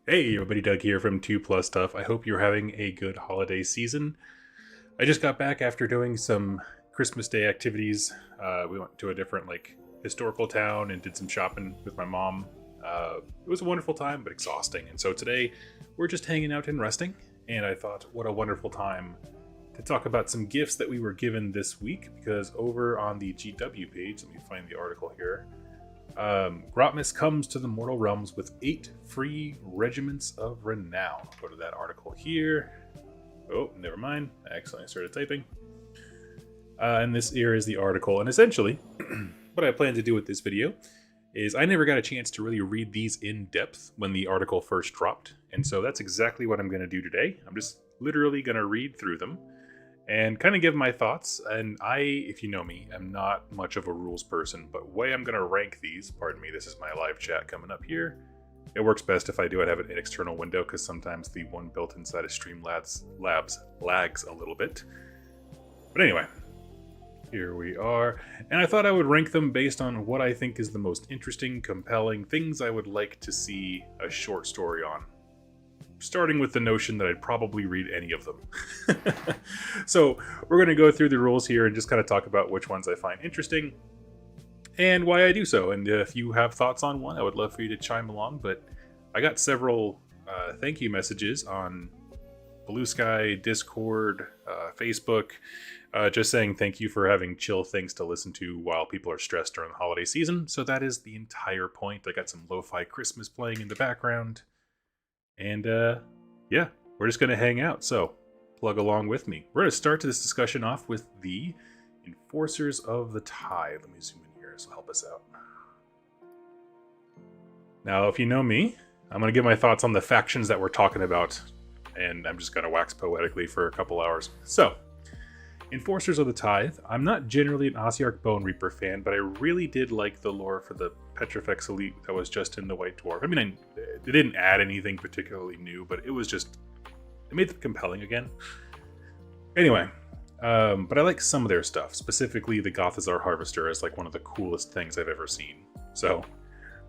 Hey everybody, Doug here from 2 Plus Stuff. I hope you're having a good holiday season. I just got back after doing some Christmas Day activities. We went to a different historical town and did some shopping with my mom. It was a wonderful time, but exhausting. And so today we're just hanging out and resting. And I thought, what a wonderful time to talk about some gifts that we were given this week. Because over on the GW page, let me find the article here. Grotmas comes to the mortal realms with 8 free regiments of renown. Go to that article here. Oh, never mind. I accidentally started typing. And this here is the article. And essentially, what I plan to do with this video is I never got a chance to really read these in depth when the article first dropped. And so that's exactly what I'm going to do today. I'm just literally going to read through them and kind of give my thoughts. And if you know me, I'm not much of a rules person, but way I'm going to rank these, pardon me, this is my live chat coming up here. It works best if I do have an external window because sometimes the one built inside of Streamlabs lags a little bit. But anyway, here we are. And I thought I would rank them based on what I think is the most interesting, compelling, things I would like to see a short story on. Starting with the notion that I'd probably read any of them. So we're going to go through the rules here and just kind of talk about which ones I find interesting and why I do so. And if you have thoughts on one, I would love for you to chime along. But I got several thank you messages on Blue Sky, Discord, Facebook, just saying thank you for having chill things to listen to while people are stressed during the holiday season. So that is the entire point. I got some lo-fi Christmas playing in the background. And yeah, we're just going to hang out, so plug along with me. We're going to start this discussion off with the Enforcers of the Tithe. Let me zoom in here, this will help us out. Now, if you know me, I'm going to give my thoughts on the factions that we're talking about, and I'm just going to wax poetically for a couple hours. So, Enforcers of the Tithe. I'm not generally an Ossiarch Bone Reaper fan, but I really did like the lore for the Petrifex Elite that was just in the White Dwarf. I mean, they didn't add anything particularly new, but it was just, it made them compelling again. Anyway, but I like some of their stuff, specifically the Gothazar Harvester is like one of the coolest things I've ever seen. So,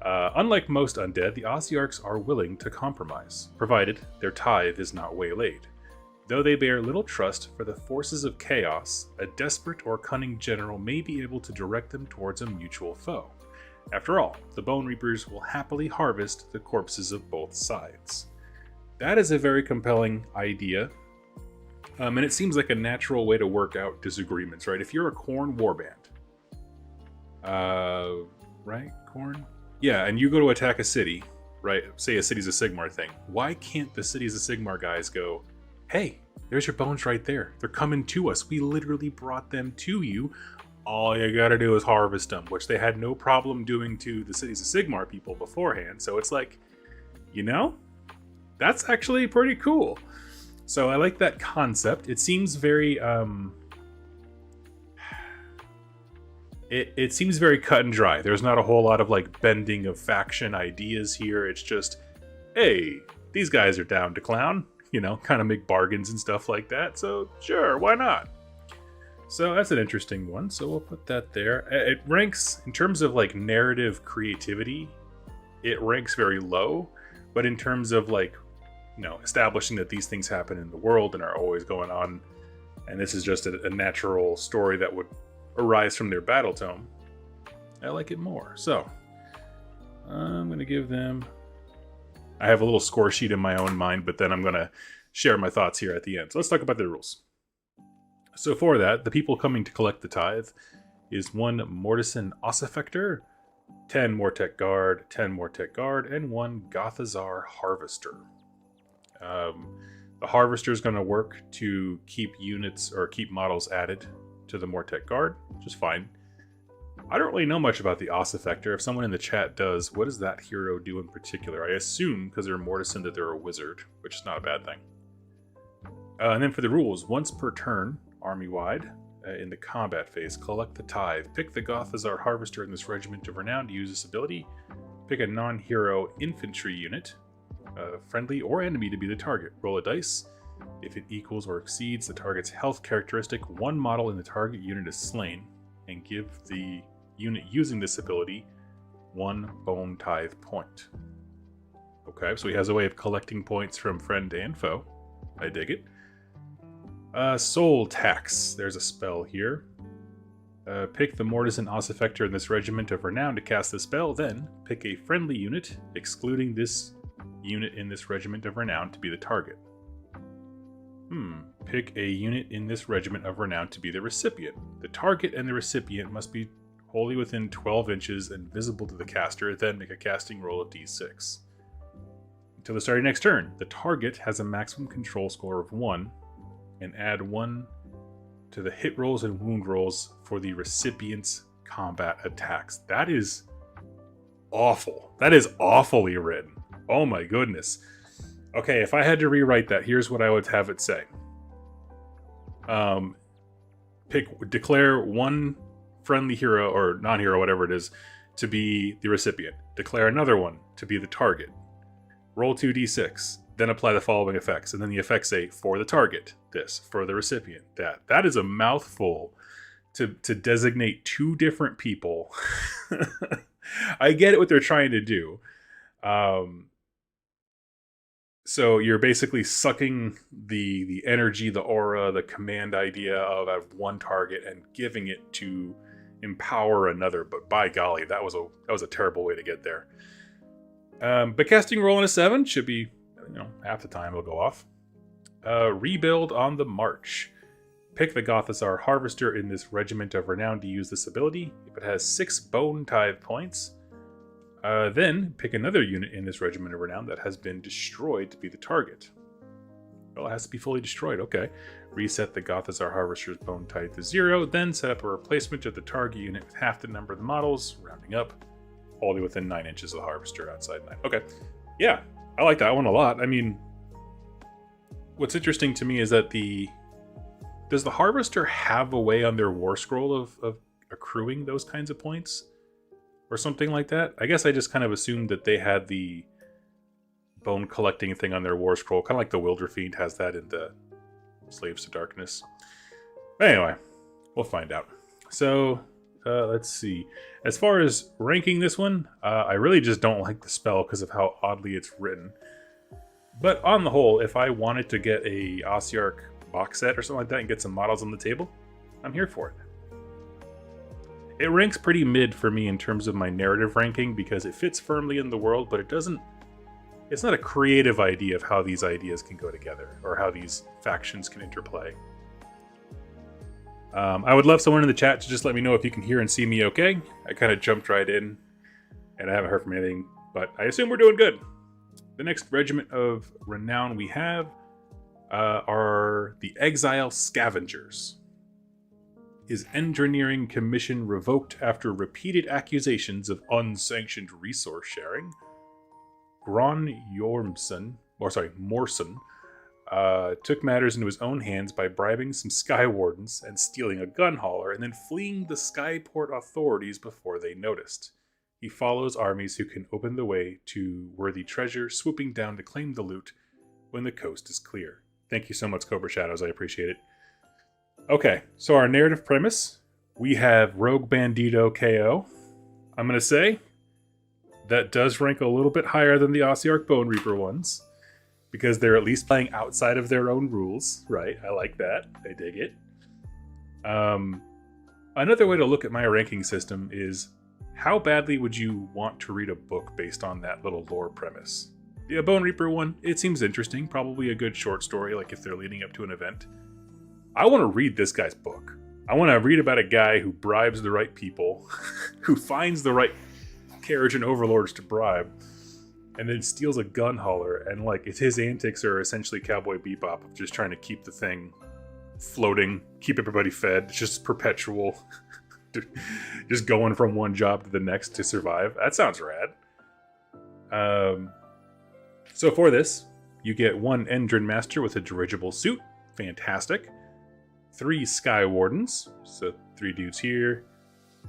unlike most undead, the Ossiarchs are willing to compromise, provided their tithe is not waylaid. Though they bear little trust for the forces of chaos, a desperate or cunning general may be able to direct them towards a mutual foe. After all, the Bone Reapers will happily harvest the corpses of both sides. That is a very compelling idea, and it seems like a natural way to work out disagreements, right? If you're a Khorne warband, right, Khorne? Yeah, and you go to attack a city, right? Say a Cities of Sigmar thing. Why can't the Cities of Sigmar guys go, hey, there's your bones right there. They're coming to us. We literally brought them to you. All you gotta do is harvest them, which they had no problem doing to the Cities of Sigmar people beforehand. So it's like, you know, that's actually pretty cool. So I like that concept. It seems very, it seems very cut and dry. There's not a whole lot of like bending of faction ideas here. It's just, hey, these guys are down to clown. You know, kind of make bargains and stuff like that. So sure, why not? So that's an interesting one. So we'll put that there. It ranks, in terms of like narrative creativity, it ranks very low. But in terms of like, you know, establishing that these things happen in the world and are always going on, and this is just a natural story that would arise from their battle tome, I like it more. So I'm going to give them... I have a little score sheet in my own mind, but then I'm going to share my thoughts here at the end. So let's talk about the rules. So for that, the people coming to collect the tithe is 1 Mortison Ossifector, 10 Mortek Guard, 10 Mortek Guard, and 1 Gothazar Harvester. The Harvester is going to work to keep units or keep models added to the Mortek Guard, which is fine. I don't really know much about the Ossifector. If someone in the chat does, what does that hero do in particular? I assume, because they're Mortison, that they're a wizard, which is not a bad thing. And then for the rules, once per turn, army-wide, in the combat phase, collect the tithe. Pick the Gothazar Harvester in this Regiment of Renown to use this ability. Pick a non-hero infantry unit, friendly or enemy, to be the target. Roll a dice. If it equals or exceeds the target's health characteristic, 1 model in the target unit is slain, and give the unit using this ability 1 bone tithe point. Okay, so he has a way of collecting points from friend and foe. I dig it. Soul Tax. There's a spell here. Pick the Mortisan Ossifector in this regiment of Renown to cast the spell, then pick a friendly unit, excluding this unit in this regiment of Renown to be the target. Pick a unit in this regiment of Renown to be the recipient. The target and the recipient must be wholly within 12 inches and visible to the caster, then make a casting roll of d6. Until the start of your next turn, the target has a maximum control score of 1, and add 1 to the hit rolls and wound rolls for the recipient's combat attacks. That is awful. That is awfully written. Oh my goodness. Okay, if I had to rewrite that, here's what I would have it say. Declare one friendly hero or non-hero, whatever it is, to be the recipient. Declare another one to be the target. Roll 2d6, then apply the following effects, and then the effects say for the target, this, for the recipient, that. That is a mouthful to designate two different people. I get it what they're trying to do. So you're basically sucking the energy, the aura, the command idea of one target and giving it to empower another. But by golly, that was a terrible way to get there. But casting roll on a 7 should be, half the time it'll go off. Rebuild on the march. Pick the Gothizzar Harvester in this regiment of Renown to use this ability. If it has 6 bone tithe points, then pick another unit in this regiment of Renown that has been destroyed to be the target. Well, it has to be fully destroyed. Okay. Reset the Gothizzar Harvester's bone tithe to 0, then set up a replacement of the target unit with half the number of the models, rounding up, wholly within 9 inches of the Harvester, outside 9. Okay. Yeah, I like that one a lot. I mean, what's interesting to me is that does the Harvester have a way on their War Scroll of accruing those kinds of points? Or something like that? I guess I just kind of assumed that they had the bone collecting thing on their War Scroll, kind of like the Wilder Fiend has that in the Slaves to Darkness. But anyway, we'll find out. So, let's see. As far as ranking this one, I really just don't like the spell because of how oddly it's written. But on the whole, if I wanted to get a Ossiarch box set or something like that and get some models on the table, I'm here for it. It ranks pretty mid for me in terms of my narrative ranking because it fits firmly in the world, but it's not a creative idea of how these ideas can go together or how these factions can interplay. I would love someone in the chat to just let me know if you can hear and see me okay. I kind of jumped right in and I haven't heard from anything, but I assume we're doing good. The next regiment of Renown we have are the Exile Scavengers. His engineering commission revoked after repeated accusations of unsanctioned resource sharing. Morson took matters into his own hands by bribing some Sky Wardens and stealing a gun hauler and then fleeing the Skyport authorities before they noticed. He follows armies who can open the way to worthy treasure, swooping down to claim the loot when the coast is clear. Thank you so much, Cobra Shadows. I appreciate it. Okay, so our narrative premise, we have Rogue Bandito KO. I'm going to say that does rank a little bit higher than the Ossiarch Bone Reaper ones, because they're at least playing outside of their own rules, right? I like that. I dig it. Another way to look at my ranking system is, how badly would you want to read a book based on that little lore premise? The Bone Reaper one, it seems interesting, probably a good short story, like if they're leading up to an event. I want to read this guy's book. I want to read about a guy who bribes the right people, who finds the right carriage and overlords to bribe, and then steals a gun hauler, and his antics are essentially Cowboy Bebop of just trying to keep the thing floating, keep everybody fed. It's just perpetual, just going from one job to the next to survive. That sounds rad. So for this, you get 1 Endrin Master with a dirigible suit. Fantastic. 3 Sky Wardens, so 3 dudes here,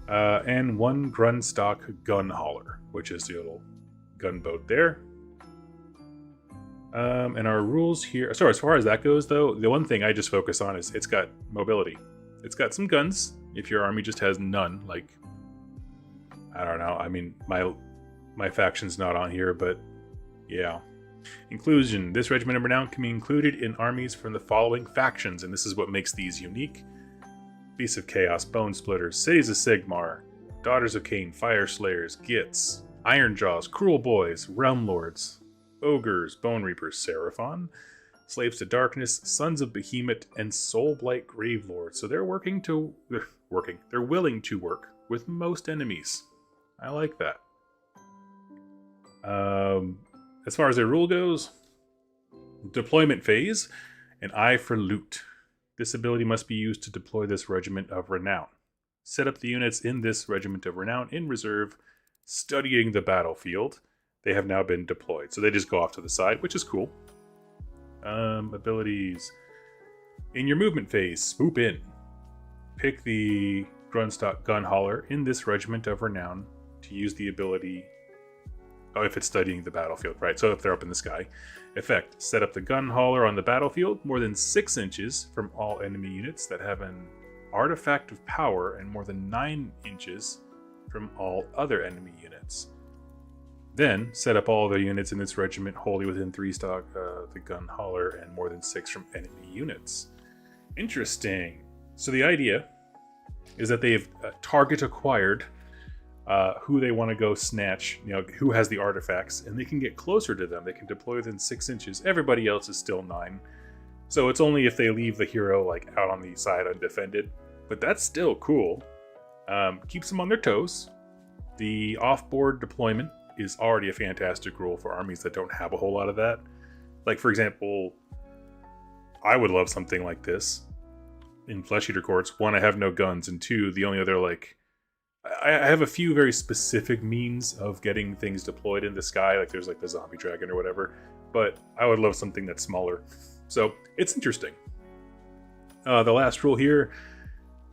and 1 Grunstock Gun Hauler, which is the little gunboat there. And our rules here, so as far as that goes though, the one thing I just focus on is it's got mobility. It's got some guns, if your army just has none, I don't know, I mean, my faction's not on here, but, Yeah. Inclusion. This regiment of renown can be included in armies from the following factions, and this is what makes these unique. Beasts of Chaos, Bone Splitters, Cities of Sigmar, Daughters of Cain, Fire Slayers, Gits, Iron Jaws, Cruel Boys, Realm Lords, Ogres, Bone Reapers, Seraphon, Slaves to Darkness, Sons of Behemoth, and Soulblight Gravelords. So they're they're willing to work with most enemies. I like that. As far as their rule goes, deployment phase, an eye for loot. This ability must be used to deploy this regiment of renown. Set up the units in this regiment of renown in reserve, studying the battlefield. They have now been deployed, so they just go off to the side, which is cool. Abilities. In your movement phase, swoop in. Pick the Grunstock gun hauler in this regiment of renown to use the ability. Oh, if it's studying the battlefield, right? So if they're up in the sky. Effect. Set up the gun hauler on the battlefield more than 6 inches from all enemy units that have an artifact of power and more than 9 inches from all other enemy units. Then, set up all the units in this regiment wholly within 3 stock the gun hauler and more than 6 from enemy units. Interesting. So the idea is that they've target acquired who they want to go snatch, who has the artifacts, and they can get closer to them. They can deploy within 6 inches. Everybody else is still 9. So it's only if they leave the hero out on the side undefended. But that's still cool. Keeps them on their toes. The off-board deployment is already a fantastic rule for armies that don't have a whole lot of that. Like, for example, I would love something like this in Flesh Eater Courts. 1, I have no guns, and 2, the only other, I have a few very specific means of getting things deployed in the sky, like there's the zombie dragon or whatever, but I would love something that's smaller. So, it's interesting. The last rule here,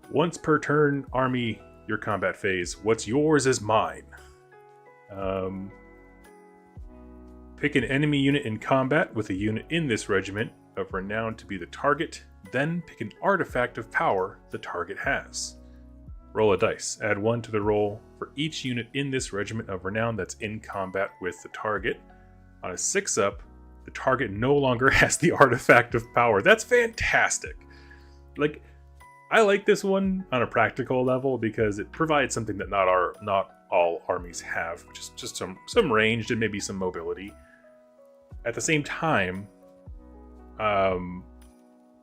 once per turn, army, your combat phase. What's yours is mine. Pick an enemy unit in combat with a unit in this regiment of renown to be the target, then pick an artifact of power the target has. Roll a dice. Add 1 to the roll for each unit in this regiment of renown that's in combat with the target. On a 6-up, the target no longer has the artifact of power. That's fantastic. I like this one on a practical level because it provides something that not all armies have, which is just some range and maybe some mobility. At the same time,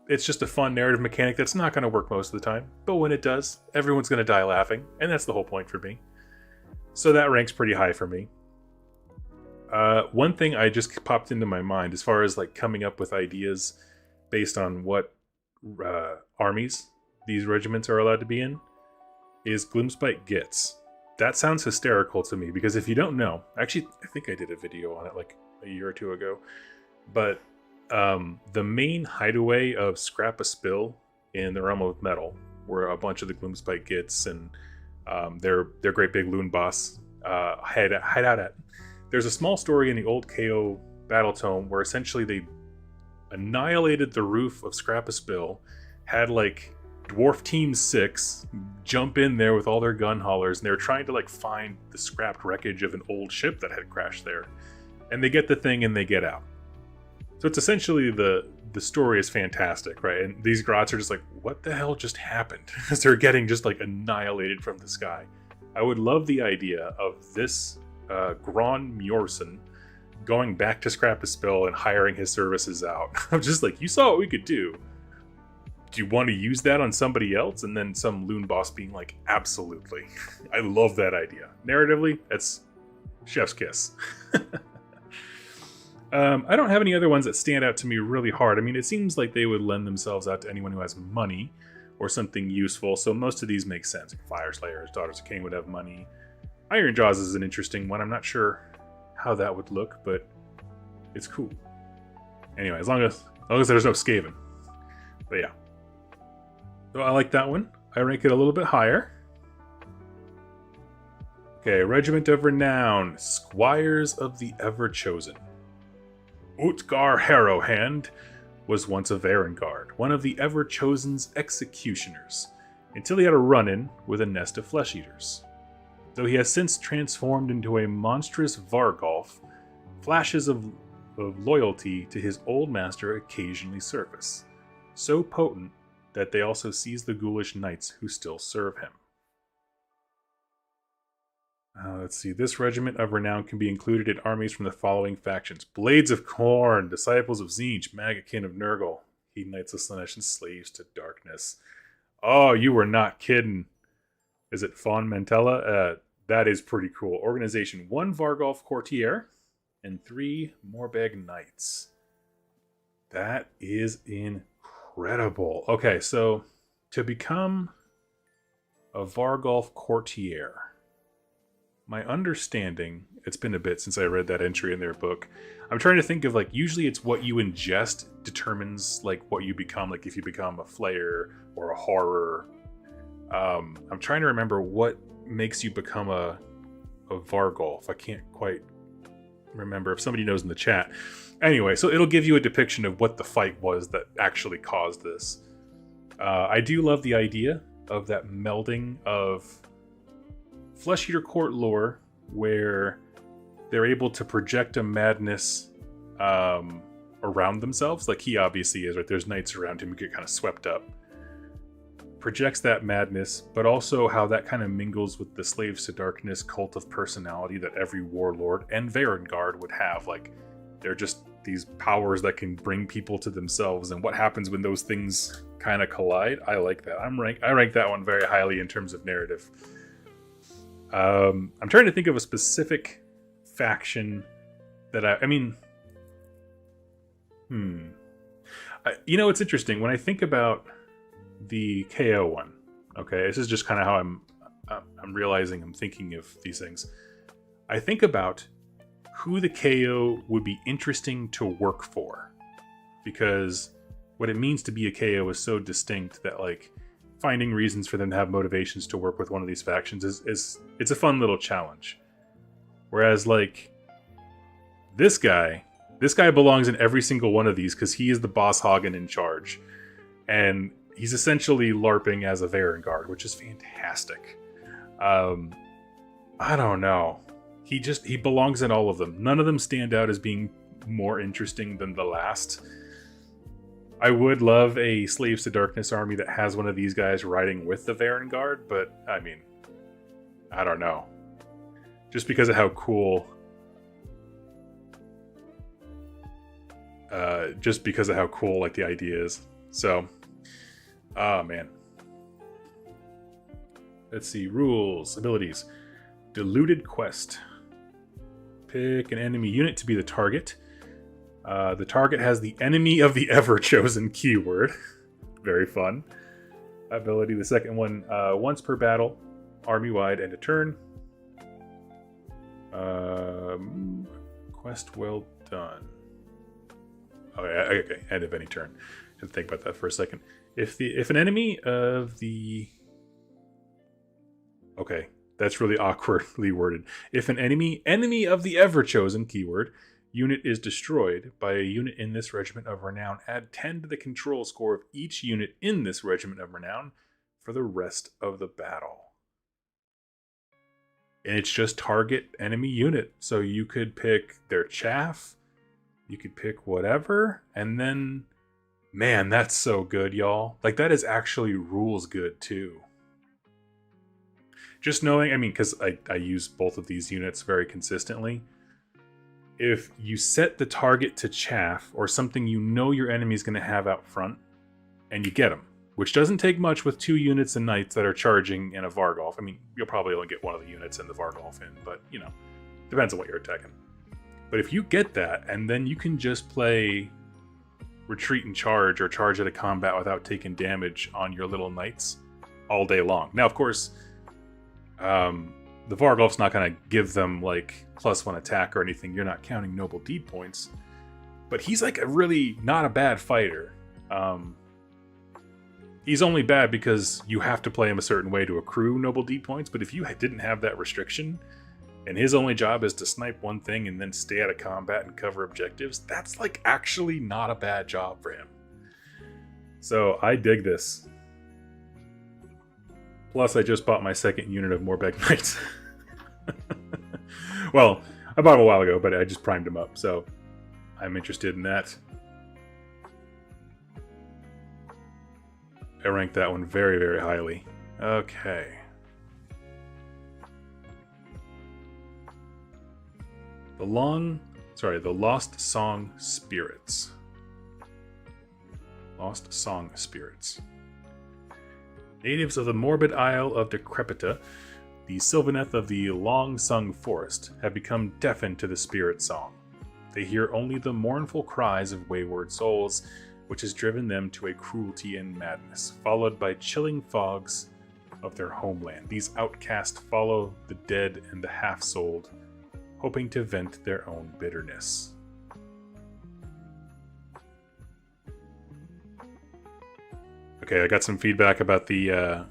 it's just a fun narrative mechanic that's not going to work most of the time, but when it does, everyone's going to die laughing, and that's the whole point for me. So that ranks pretty high for me. One thing I just popped into my mind as far as coming up with ideas based on what armies these regiments are allowed to be in is Gloomspite Gits. That sounds hysterical to me because if you don't know, actually I think I did a video on it a year or 2 ago, but the main hideaway of Scrap a Spill in the Realm of Metal, where a bunch of the Gloomspite Gits and their great big loon boss hide out at. There's a small story in the old KO battle tome where essentially they annihilated the roof of Scrap a Spill, had Dwarf Team 6 jump in there with all their gun haulers, and they were trying to find the scrapped wreckage of an old ship that had crashed there. And they get the thing and they get out. So it's essentially the story is fantastic, right? And these grots are just what the hell just happened? As they're getting just annihilated from the sky. I would love the idea of this Gron Mjorsen going back to Scrap a Spill and hiring his services out. I'm just you saw what we could do. Do you want to use that on somebody else? And then some loon boss being absolutely. I love that idea. Narratively, that's chef's kiss. I don't have any other ones that stand out to me really hard. I mean, it seems like they would lend themselves out to anyone who has money or something useful, so most of these make sense. Fire Slayers, Daughters of Cain would have money. Iron Jaws is an interesting one. I'm not sure how that would look, but it's cool. Anyway, as long as there's no Skaven. But yeah. So I like that one. I rank it a little bit higher. Okay, Regiment of Renown, Squires of the Everchosen. Utgar Harrowhand was once a Varengard, one of the Everchosen's executioners, until he had a run-in with a nest of flesh eaters. Though he has since transformed into a monstrous Vargolf, Flashes of loyalty to his old master occasionally surface, so potent that they also seize the ghoulish knights who still serve him. Let's see. This regiment of renown can be included in armies from the following factions: Blades of Khorne, Disciples of Tzeentch, Magakin of Nurgle, Heed Knights of Slaanesh, and Slaves to Darkness. Oh, you were not kidding. Is it Fawn Mantella? That is pretty cool. Organization: 1 Vargolf Courtier and 3 Morbeg Knights. That is incredible. Okay, so to become a Vargolf Courtier, my understanding, it's been a bit since I read that entry in their book. I'm trying to think of, like, usually it's what you ingest determines, like, what you become. Like, if you become a Flayer or a Horror. I'm trying to remember what makes you become a Vargolf. I can't quite remember. If somebody knows in the chat. Anyway, so it'll give you a depiction of what the fight was that actually caused this. I do love the idea of that melding of Flesh Eater Court lore, where they're able to project a madness around themselves, like he obviously is, right? There's knights around him who get kind of swept up. Projects that madness, but also how that kind of mingles with the Slaves to Darkness cult of personality that every warlord and Varengard would have. Like, they're just these powers that can bring people to themselves, and what happens when those things kind of collide. I like that. I rank that one very highly in terms of narrative. I'm trying to think of a specific faction that it's interesting when I think about the KO one. Okay, this is just kind of how I'm realizing I'm thinking of these things. I think about who the KO would be interesting to work for, because what it means to be a KO is so distinct that, like, finding reasons for them to have motivations to work with one of these factions is it's a fun little challenge. Whereas, like, this guy belongs in every single one of these because he is the boss hog and in charge, and he's essentially LARPing as a Varengard, which is fantastic. I don't know. He belongs in all of them. None of them stand out as being more interesting than the last. I would love a Slaves to Darkness army that has one of these guys riding with the Varengard, but I mean, I don't know. Just because of how cool like the idea is. So, oh man. Let's see. Rules, abilities. Diluted Quest. Pick an enemy unit to be the target. The target has the enemy of the everchosen keyword. Very fun. Ability, the second one, once per battle, army-wide, end of turn. Quest well done. Okay, end of any turn. Should think about that for a second. If an enemy of the... Okay, that's really awkwardly worded. If an enemy of the everchosen keyword unit is destroyed by a unit in this Regiment of Renown, add 10 to the control score of each unit in this Regiment of Renown for the rest of the battle. And it's just target enemy unit. So you could pick their chaff, you could pick whatever, and then, man, that's so good, y'all. Like, that is actually rules good too. Just knowing, I mean, because I use both of these units very consistently. If you set the target to chaff or something you know your enemy is going to have out front, and you get them, which doesn't take much with 2 units and knights that are charging in a Vargolf. I mean, you'll probably only get one of the units in the Vargolf in, but, you know, depends on what you're attacking. But if you get that, and then you can just play retreat and charge, or charge at a combat without taking damage on your little knights all day long. Now, of course, the Vargolf's not going to give them, like, +1 attack or anything. You're not counting noble deed points. But he's, like, a really not a bad fighter. He's only bad because you have to play him a certain way to accrue noble deed points. But if you didn't have that restriction, and his only job is to snipe one thing and then stay out of combat and cover objectives, that's, like, actually not a bad job for him. So I dig this. Plus, I just bought my second unit of Morbeg Knights. Well, I bought them a while ago, but I just primed them up, so I'm interested in that. I ranked that one very, very highly. Okay. The Lost Song Spirits. Lost Song Spirits. Natives of the morbid Isle of Decrepita, the Sylvaneth of the long-sung forest, have become deafened to the spirit song. They hear only the mournful cries of wayward souls, which has driven them to a cruelty and madness, followed by chilling fogs of their homeland. These outcasts follow the dead and the half-souled, hoping to vent their own bitterness. Okay, I got some feedback about the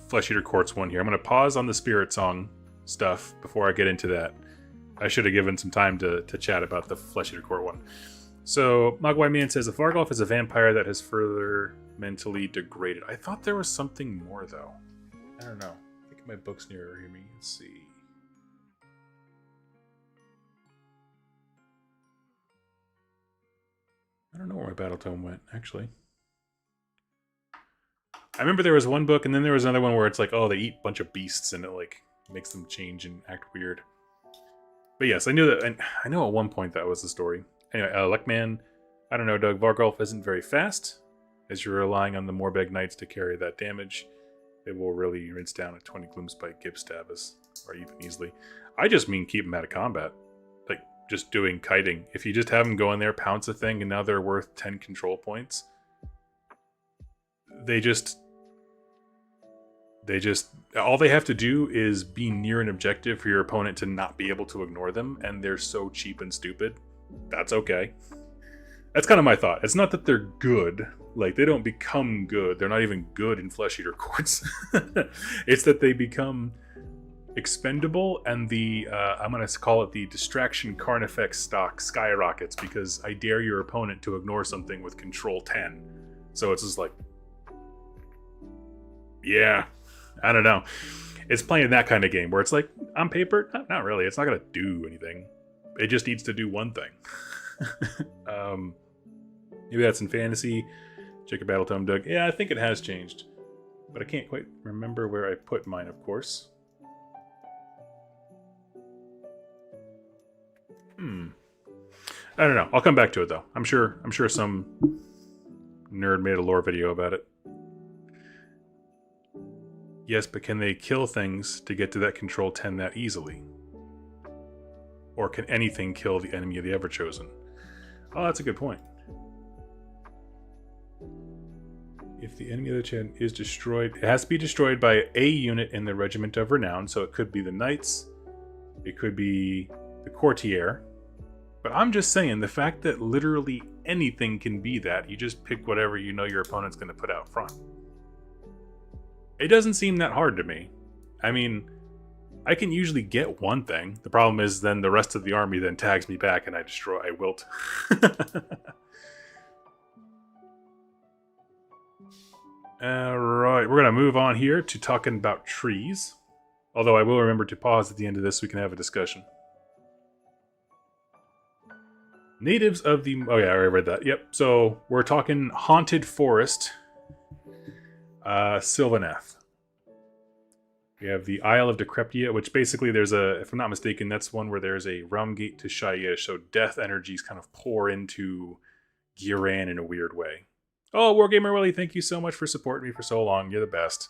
Flesh Eater Courts one here. I'm going to pause on the Spirit Song stuff before I get into that. I should have given some time to chat about the Flesh Eater Court one. So, Mogwai Man says, a Vargolf is a vampire that has further mentally degraded. I thought there was something more, though. I don't know. I think my book's nearer me. Let's see. I don't know where my battle tome went, actually. I remember there was one book, and then there was another one where it's like, oh, they eat a bunch of beasts, and it like makes them change and act weird. But yes, I knew that. And I know at one point that was the story. Anyway, Luckman, I don't know, Doug. Vargolf isn't very fast, as you're relying on the Morbeg Knights to carry that damage. They will really rinse down a 20 Gloomspite Gib Stabbus, or even easily. I just mean keep them out of combat. Like, just doing kiting. If you just have them go in there, pounce a thing, and now they're worth 10 control points, they just all they have to do is be near an objective for your opponent to not be able to ignore them, and they're so cheap and stupid. That's okay. That's kind of my thought. It's not that they're good. Like, they don't become good. They're not even good in Flesh Eater Courts. It's that they become expendable, and the I'm going to call it the Distraction Carnifex stock skyrockets, because I dare your opponent to ignore something with Control 10. So it's just like, yeah, I don't know. It's playing that kind of game where it's like, on paper, not really. It's not going to do anything. It just needs to do one thing. Maybe that's in fantasy. Check your battle tome, Doug. Yeah, I think it has changed. But I can't quite remember where I put mine, of course. I don't know. I'll come back to it, though. I'm sure some nerd made a lore video about it. Yes, but can they kill things to get to that Control 10 that easily? Or can anything kill the enemy of the Everchosen? Oh, that's a good point. If the enemy of the Chen is destroyed, it has to be destroyed by a unit in the Regiment of Renown, so it could be the Knights, it could be the Courtier. But I'm just saying, the fact that literally anything can be that, you just pick whatever you know your opponent's going to put out front. It doesn't seem that hard to me. I mean, I can usually get one thing. The problem is then the rest of the army then tags me back and I wilt. Alright, we're going to move on here to talking about trees. Although I will remember to pause at the end of this so we can have a discussion. Natives of the... Oh yeah, I already read that. Yep, so we're talking Haunted Forest. Sylvaneth. We have the Isle of Decrepia, which basically there's a, if I'm not mistaken, that's one where there's a realm gate to Shyish, so death energies kind of pour into Goroan in a weird way. Oh, Wargamer Willie, thank you so much for supporting me for so long. You're the best.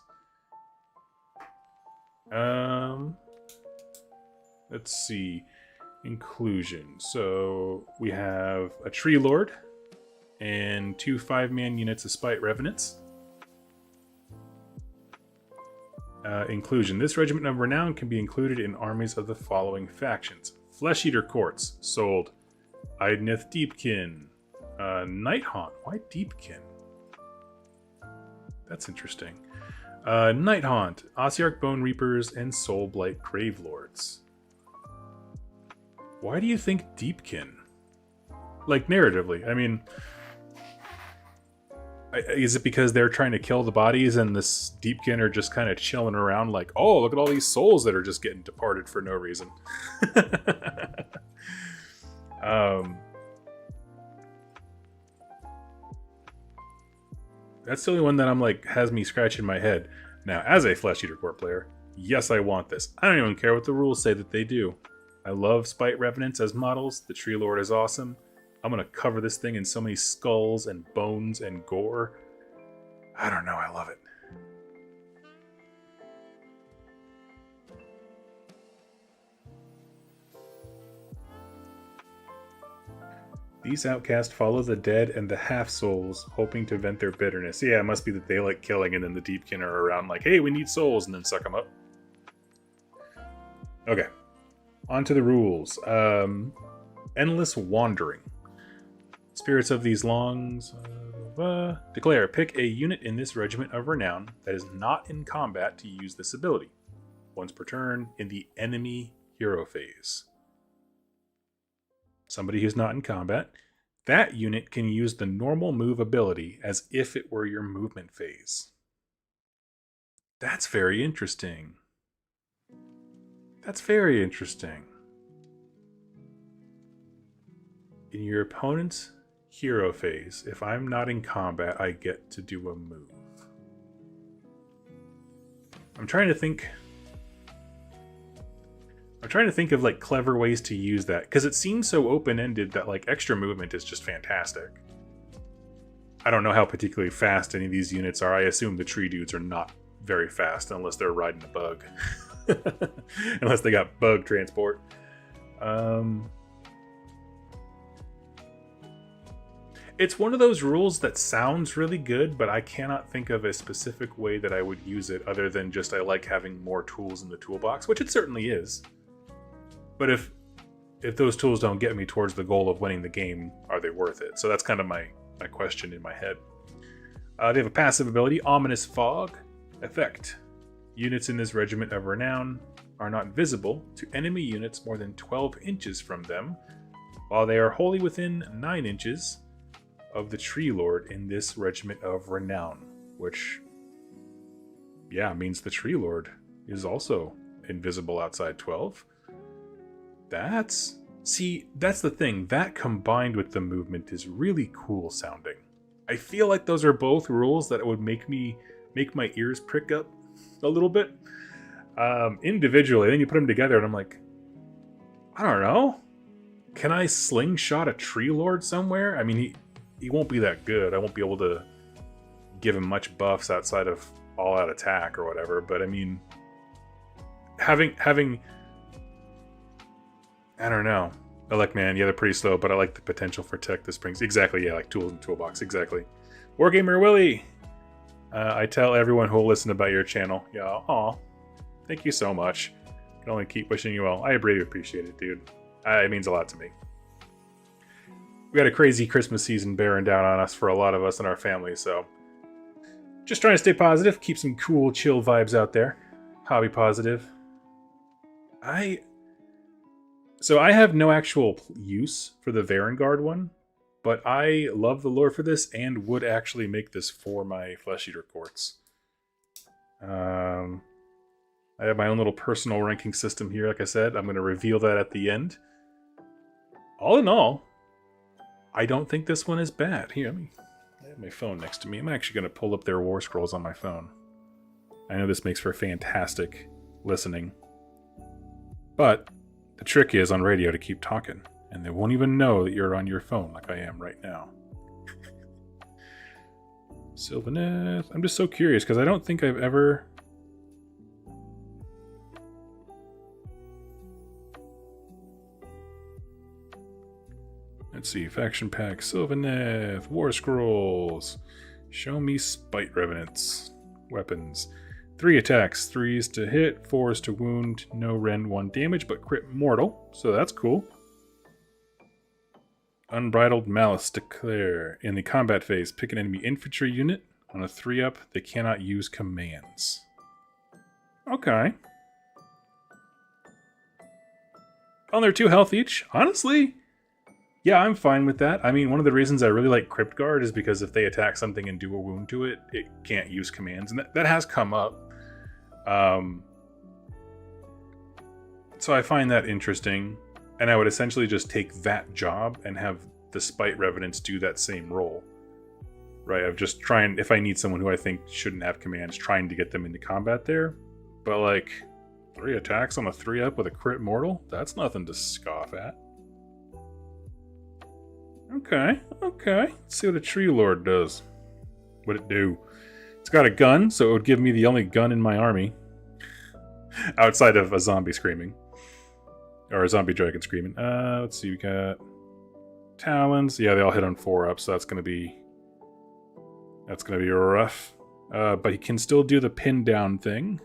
Let's see. Inclusion. So we have a Tree Lord and 2 5-man units of Spite Revenants. Inclusion. This regiment of renown can be included in armies of the following factions. Flesh Eater Courts. Sold. Idnith Deepkin. Nighthaunt. Why Deepkin? That's interesting. Nighthaunt. Ossiarch Bone Reapers and Soulblight Gravelords. Why do you think Deepkin? Like, narratively. I mean... Is it because they're trying to kill the bodies and this Deepkin are just kind of chilling around like, oh, look at all these souls that are just getting departed for no reason? That's the only one that I'm like, has me scratching my head. Now, as a Flesh Eater Core player, yes, I want this. I don't even care what the rules say that they do. I love Spite Revenants as models. The Tree Lord is awesome. I'm going to cover this thing in so many skulls and bones and gore. I don't know, I love it. These outcasts follow the dead and the half-souls, hoping to vent their bitterness. Yeah, it must be that they like killing, and then the Deepkin are around like, hey, we need souls, and then suck them up. Okay. On to the rules. Endless Wandering. Spirits of these longs... declare, pick a unit in this Regiment of Renown that is not in combat to use this ability. Once per turn in the enemy hero phase. Somebody who's not in combat. That unit can use the normal move ability as if it were your movement phase. That's very interesting. That's very interesting. In your opponent's hero phase, if I'm not in combat, I get to do a move. I'm trying to think of like clever ways to use that, because it seems so open-ended that like extra movement is just fantastic. I don't know how particularly fast any of these units are. I assume the tree dudes are not very fast unless they're riding a bug. Unless they got bug transport. It's one of those rules that sounds really good, but I cannot think of a specific way that I would use it other than just I like having more tools in the toolbox, which it certainly is. But if those tools don't get me towards the goal of winning the game, are they worth it? So that's kind of my question in my head. They have a passive ability, Ominous Fog. Effect. Units in this Regiment of Renown are not visible to enemy units more than 12 inches from them, while they are wholly within 9 inches of the Tree Lord in this Regiment of Renown, which, yeah, means the Tree Lord is also invisible outside 12. That's the thing. That combined with the movement is really cool sounding. I feel like those are both rules that would make my ears prick up a little bit. Individually, then you put them together and I'm like, I don't know. Can I slingshot a Tree Lord somewhere? I mean, he won't be that good. I won't be able to give him much buffs outside of all-out attack or whatever. But I mean, having I don't know. I like, man, yeah, they're pretty slow, but I like the potential for tech this brings. Exactly, yeah, like tools in the toolbox, exactly. Wargamer Willie! I tell everyone who will listen about your channel. Yeah, aw. Thank you so much. I can only keep wishing you well. I really appreciate it, dude. It means a lot to me. We had a crazy Christmas season bearing down on us for a lot of us in our family, so just trying to stay positive, keep some cool, chill vibes out there. Hobby positive. So I have no actual use for the Varengard one, but I love the lore for this and would actually make this for my Flesh Eater Courts. I have my own little personal ranking system here, like I said. I'm going to reveal that at the end. All in all, I don't think this one is bad. Here, I have my phone next to me. I'm actually going to pull up their War Scrolls on my phone. I know this makes for fantastic listening. But the trick is on radio to keep talking, and they won't even know that you're on your phone like I am right now. Sylvaneth. I'm just so curious, because I don't think I've ever... Let's see, Faction Pack, Sylvaneth, War Scrolls. Show me Spite Revenants. Weapons. 3 attacks, 3s to hit, 4s to wound, no rend, 1 damage, but crit mortal, so that's cool. Unbridled Malice. Declare. In the combat phase, pick an enemy infantry unit. On a 3-up, they cannot use commands. Okay. Oh, they're 2 health each? Honestly, Yeah, I'm fine with that. I mean, one of the reasons I really like Crypt Guard is because if they attack something and do a wound to it, it can't use commands, and that has come up. So I find that interesting, and I would essentially just take that job and have the Spite Revenants do that same role. Right, of just trying, if I need someone who I think shouldn't have commands, trying to get them into combat there. But like, 3 attacks on a 3-up with a crit mortal? That's nothing to scoff at. Okay. Let's see what a Tree Lord does. What'd it do? It's got a gun, so it would give me the only gun in my army. Outside of a zombie screaming. Or a zombie dragon screaming. Let's see, we got Talons. Yeah, they all hit on 4-up, so that's gonna be rough. But he can still do the pin down thing.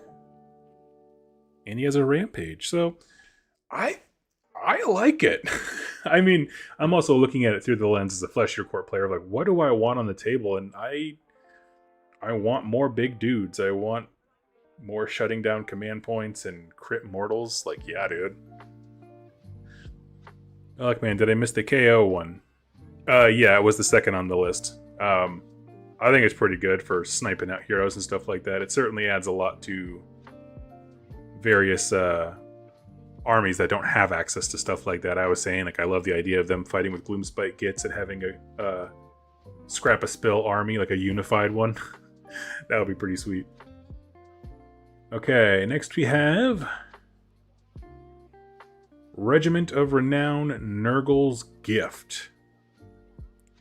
And he has a rampage. So I like it. I mean, I'm also looking at it through the lens as a Flesh Your Court player. Like, what do I want on the table? And I want more big dudes. I want more shutting down command points and crit mortals. Like, yeah, dude. Like, man, did I miss the KO one? Yeah, it was the second on the list. I think it's pretty good for sniping out heroes and stuff like that. It certainly adds a lot to various armies that don't have access to stuff like that. I was saying, like, I love the idea of them fighting with Gloomspite Gits and having a Scrap a Spill army, like a unified one. That would be pretty sweet. Okay, next we have Regiment of Renown, Nurgle's Gift.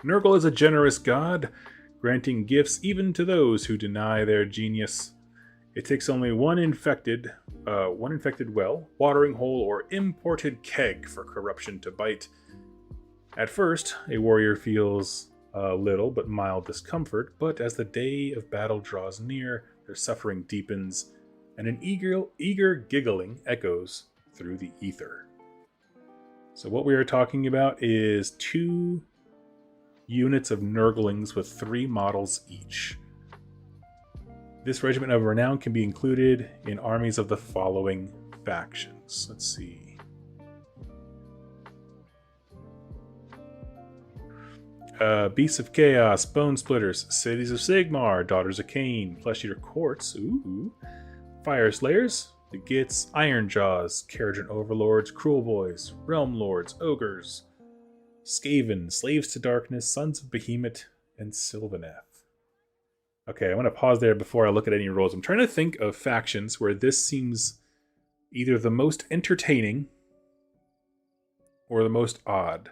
Nurgle is a generous god, granting gifts even to those who deny their genius. It takes only one infected well, watering hole, or imported keg for corruption to bite. At first, a warrior feels little but mild discomfort, but as the day of battle draws near, their suffering deepens, and an eager giggling echoes through the ether. So what we are talking about is 2 units of Nurglings with 3 models each. This Regiment of Renown can be included in armies of the following factions. Let's see. Beasts of Chaos, Bone Splitters, Cities of Sigmar, Daughters of Cain, Flesh Eater Courts, Fire Slayers, the Gits, Iron Jaws, Keragen Overlords, Cruel Boys, Realm Lords, Ogres, Skaven, Slaves to Darkness, Sons of Behemoth, and Sylvaneth. Okay, I'm going to pause there before I look at any rolls. I'm trying to think of factions where this seems either the most entertaining or the most odd.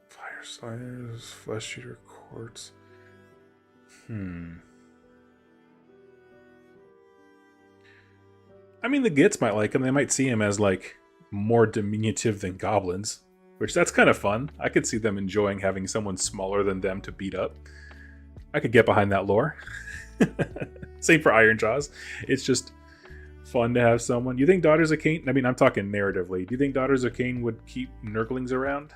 Fire Sliders, Flesh Shooter Courts. I mean, the Gits might like him. They might see him as, like, more diminutive than goblins. Which, that's kind of fun. I could see them enjoying having someone smaller than them to beat up. I could get behind that lore. Same for Iron Jaws. It's just fun to have someone. You think Daughters of Cain... I mean, I'm talking narratively. Do you think Daughters of Cain would keep Nurglings around?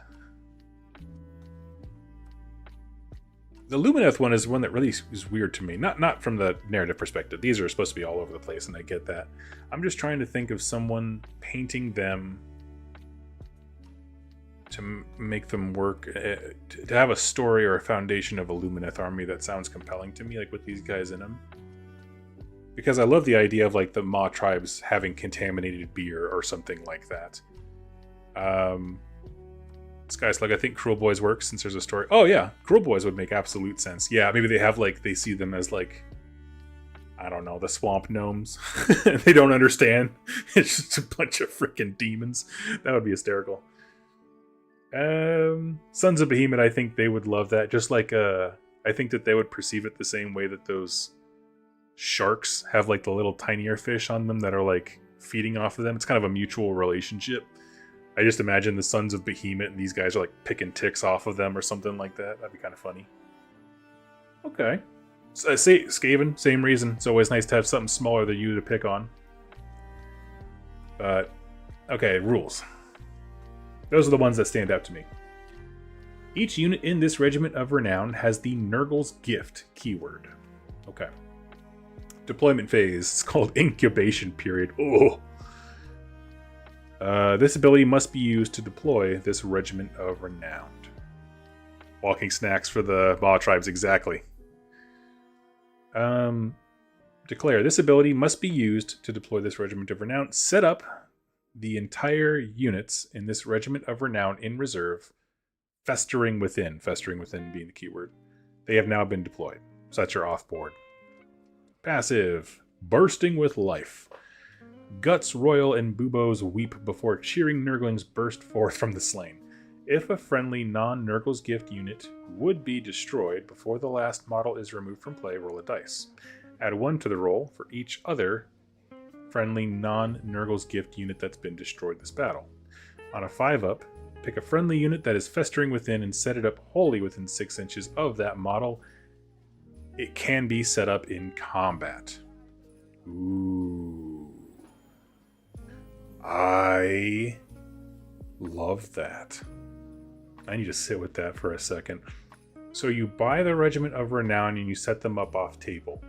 The Lumineth one is one that really is weird to me. Not from the narrative perspective. These are supposed to be all over the place, and I get that. I'm just trying to think of someone painting them to make them work, to have a story or a foundation of a Lumineth army that sounds compelling to me, like with these guys in them. Because I love the idea of, like, the Maw tribes having contaminated beer or something like that. Sky's like, I think Cruel Boys works since there's a story. Oh yeah, Cruel Boys would make absolute sense. Yeah, maybe they have, like, they see them as, like, I don't know, the swamp gnomes. They don't understand. It's just a bunch of freaking demons. That would be hysterical. Sons of Behemoth, I think they would love that. Just like, I think that they would perceive it the same way that those sharks have, like, the little tinier fish on them that are, like, feeding off of them. It's kind of a mutual relationship. I just imagine the Sons of Behemoth and these guys are, like, picking ticks off of them or something like that. That'd be kind of funny. Okay. So, Skaven, same reason. It's always nice to have something smaller than you to pick on. But, okay, rules. Those are the ones that stand out to me. Each unit in this Regiment of Renown has the Nurgle's Gift keyword. Okay. Deployment phase. It's called incubation period. Oh. This ability must be used to deploy this Regiment of Renown. Walking snacks for the Maw tribes, exactly. Declare. This ability must be used to deploy this Regiment of Renown. Set up the entire units in this Regiment of Renown in reserve, festering within being the keyword. They have now been deployed. Such are off board. Passive. Bursting with life. Guts royal and buboes weep before cheering Nurglings burst forth from the slain. If a friendly non-Nurgle's gift unit would be destroyed before the last model is removed from play, roll a dice. Add 1 to the roll for each other friendly non-Nurgle's gift unit that's been destroyed this battle. On a 5-up, pick a friendly unit that is festering within and set it up wholly within 6 inches of that model. It can be set up in combat. Ooh. I love that. I need to sit with that for a second. So you buy the Regiment of Renown and you set them up off table.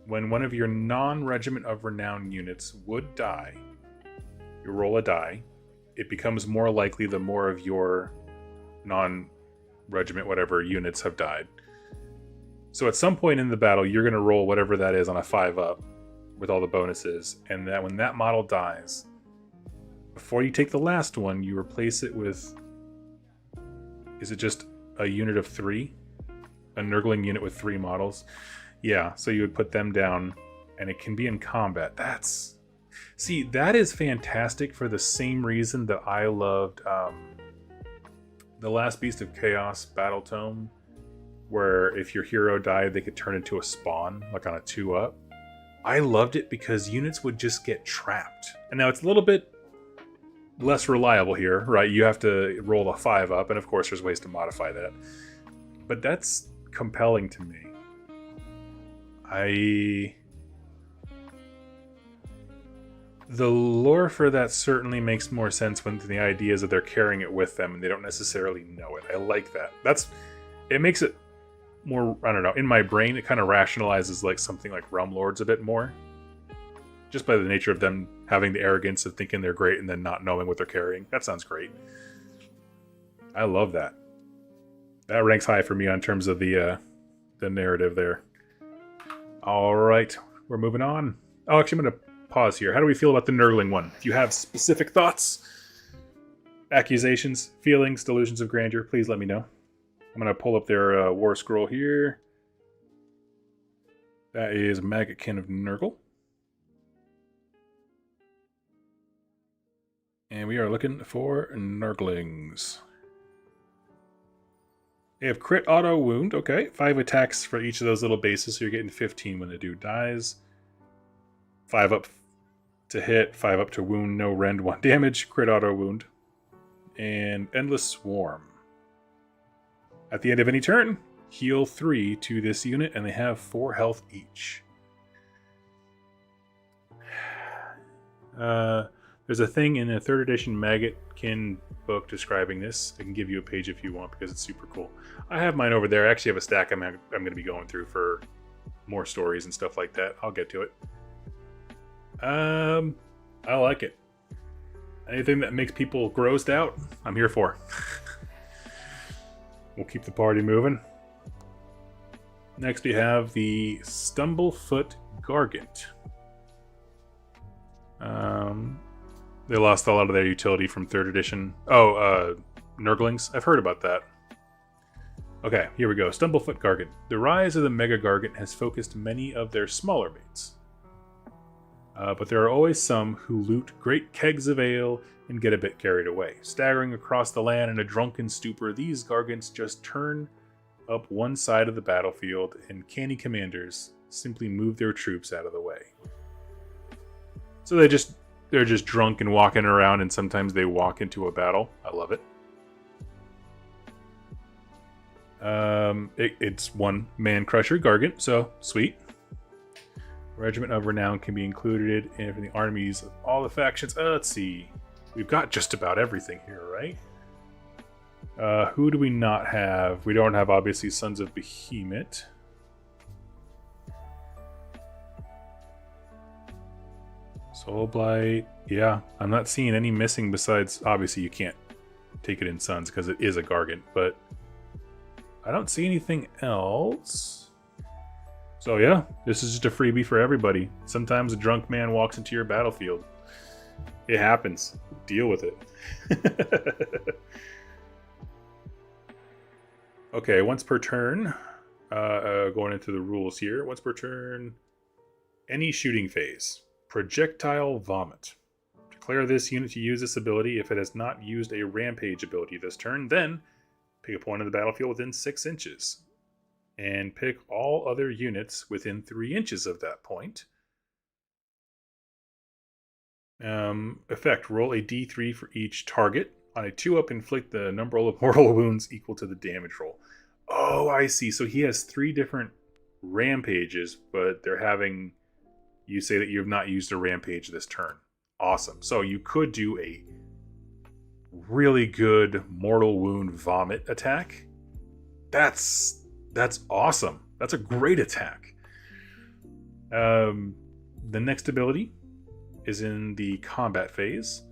When one of your non-Regiment of Renown units would die, you roll a die. It becomes more likely the more of your non-Regiment whatever units have died. So at some point in the battle, you're going to roll whatever that is on a 5-up with all the bonuses, and that when that model dies, before you take the last one, you replace it with... Is it just a unit of 3? A Nurgling unit with 3 models? Yeah, so you would put them down, and it can be in combat. That's... See, that is fantastic for the same reason that I loved the Last Beast of Chaos Battle Tome, where if your hero died, they could turn into a spawn, like on a 2-up. I loved it because units would just get trapped. And now it's a little bit less reliable here, right? You have to roll a 5-up, and of course there's ways to modify that. But that's compelling to me. The lore for that certainly makes more sense when the idea is that they're carrying it with them and they don't necessarily know it. I like that. It makes it more, I don't know, in my brain it kind of rationalizes like something like Realm Lords a bit more. Just by the nature of them having the arrogance of thinking they're great and then not knowing what they're carrying. That sounds great. I love that. That ranks high for me on terms of the narrative there. All right, we're moving on. Oh, actually, I'm going to pause here. How do we feel about the Nurgling one? If you have specific thoughts, accusations, feelings, delusions of grandeur, please let me know. I'm going to pull up their war scroll here. That is Maggotkin of Nurgle. And we are looking for Nurglings. They have crit auto wound. Okay, 5 attacks for each of those little bases, so you're getting 15 when the dude dies. 5 up to hit, 5 up to wound, no rend, 1 damage, crit auto wound. And Endless Swarm. At the end of any turn, heal 3 to this unit, and they have 4 health each. There's a thing in a 3rd edition Maggotkin book describing this. I can give you a page if you want because it's super cool. I have mine over there. I actually have a stack I'm going to be going through for more stories and stuff like that. I'll get to it. I like it. Anything that makes people grossed out, I'm here for. We'll keep the party moving. Next we have the Stumblefoot Gargant. They lost a lot of their utility from 3rd edition. Oh, Nurglings. I've heard about that. Okay, here we go. Stumblefoot Gargant. The rise of the Mega Gargant has focused many of their smaller mates. But there are always some who loot great kegs of ale and get a bit carried away. Staggering across the land in a drunken stupor, these Gargants just turn up one side of the battlefield, and canny commanders simply move their troops out of the way. So they're just drunk and walking around, and sometimes they walk into a battle. I love it. It's one man crusher Gargant, so sweet. Regiment of Renown can be included in the armies of all the factions. Let's see. We've got just about everything here, right? Who do we not have? We don't have, obviously, Sons of Behemoth. Soul Blight. Yeah, I'm not seeing any missing besides, obviously you can't take it in Suns because it is a gargant, but I don't see anything else. So yeah, this is just a freebie for everybody. Sometimes a drunk man walks into your battlefield. It happens. Deal with it. Okay, once per turn, going into the rules here. Once per turn, any shooting phase. Projectile Vomit. Declare this unit to use this ability if it has not used a Rampage ability this turn. Then, pick a point on the battlefield within 6 inches. And pick all other units within 3 inches of that point. Effect. Roll a d3 for each target. On a 2-up, inflict the number of mortal wounds equal to the damage roll. Oh, I see. So he has 3 different rampages, but they're having you say that you have not used a rampage this turn. Awesome. So you could do a really good mortal wound vomit attack. That's awesome. That's a great attack. The next ability is in the combat phase.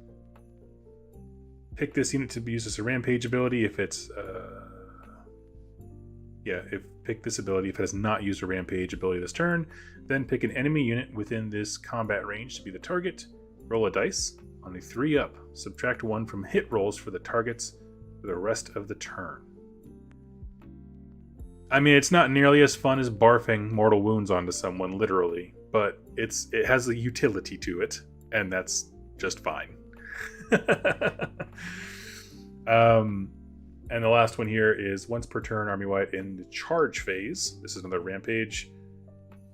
Pick this unit to be used as a rampage ability if it's pick this ability if it has not used a rampage ability this turn. Then pick an enemy unit within this combat range to be the target. Roll a dice. On a 3-up, subtract 1 from hit rolls for the targets for the rest of the turn. I mean, it's not nearly as fun as barfing mortal wounds onto someone, literally, but it has a utility to it, and that's just fine. And the last one here is once per turn, army-wide in the charge phase. This is another rampage.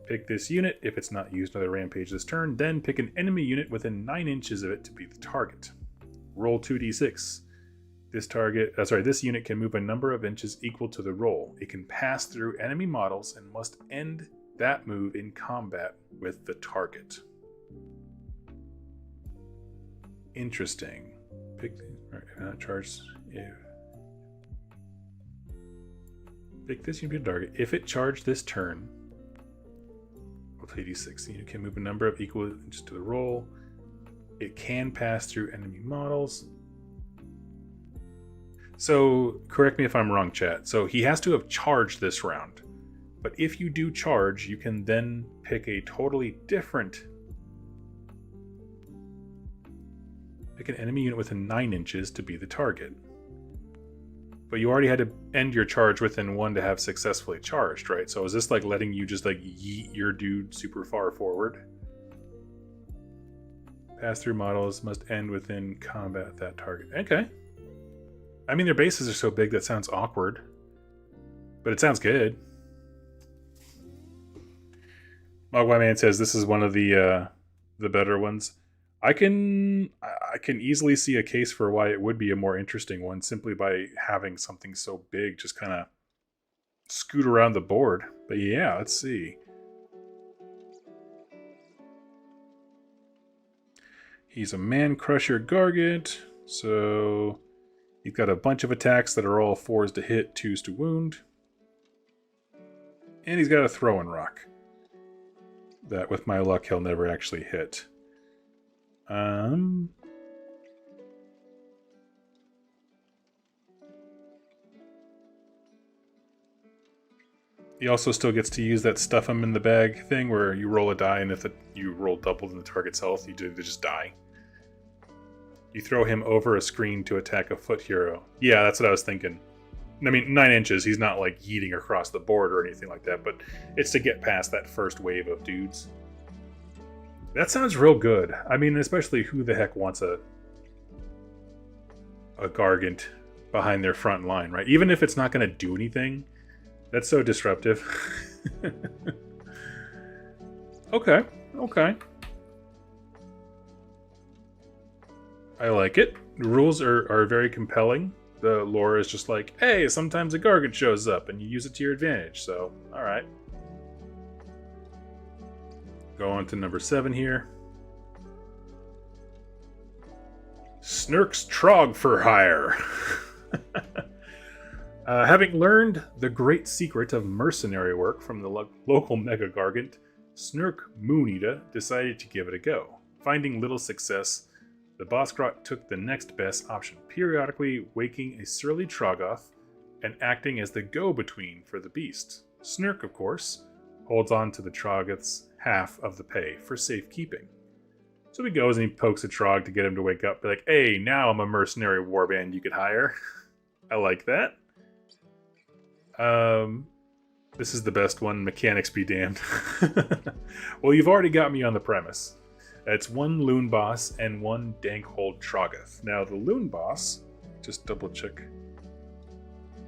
Pick this unit if it's not used another rampage this turn. Then pick an enemy unit within 9 inches of it to be the target. Roll 2d6. This unit can move a number of inches equal to the roll. It can pass through enemy models and must end that move in combat with the target. Interesting. Pick charge. Pick this unit to be the target. If it charged this turn, roll 2d6. The unit can move a number of equal inches to the roll. It can pass through enemy models. So, correct me if I'm wrong, chat. So, he has to have charged this round. But if you do charge, you can then pick a totally different... Pick an enemy unit within 9 inches to be the target. But you already had to end your charge within 1 to have successfully charged, right? So is this like letting you just like yeet your dude super far forward? Pass through models must end within combat with that target. Okay. I mean, their bases are so big that sounds awkward. But it sounds good. Mogwai Man says this is one of the better ones. I can easily see a case for why it would be a more interesting one simply by having something so big just kind of scoot around the board. But yeah, let's see. He's a Man Crusher Gargant, so he's got a bunch of attacks that are all 4s to hit, 2s to wound. And he's got a Throwing Rock that with my luck he'll never actually hit. He also still gets to use that stuff him in the bag thing where you roll a die and if you roll double than the target's health, they just die. You throw him over a screen to attack a foot hero. Yeah, that's what I was thinking. I mean, 9 inches, he's not like yeeting across the board or anything like that, but it's to get past that first wave of dudes. That sounds real good. I mean, especially who the heck wants a Gargant behind their front line, right? Even if it's not going to do anything, that's so disruptive. Okay. I like it. The rules are very compelling. The lore is just like, hey, sometimes a Gargant shows up and you use it to your advantage. So, alright. Go on to number 7 here. Snerk's trogg-fer-hire. Having learned the great secret of mercenary work from the local Mega Gargant, Snerk Mooneater decided to give it a go. Finding little success, the boss Grot took the next best option, periodically waking a surly Troggoth and acting as the go-between for the beast. Snerk, of course, holds on to the Troggoth's half of the pay for safekeeping. So he goes and he pokes a Trogg to get him to wake up, be like, hey, now I'm a mercenary warband you could hire. I like that. This is the best one, mechanics be damned. Well, you've already got me on the premise. It's one Loon Boss and one Dankhold Troggoth. Now, the Loon Boss, just double check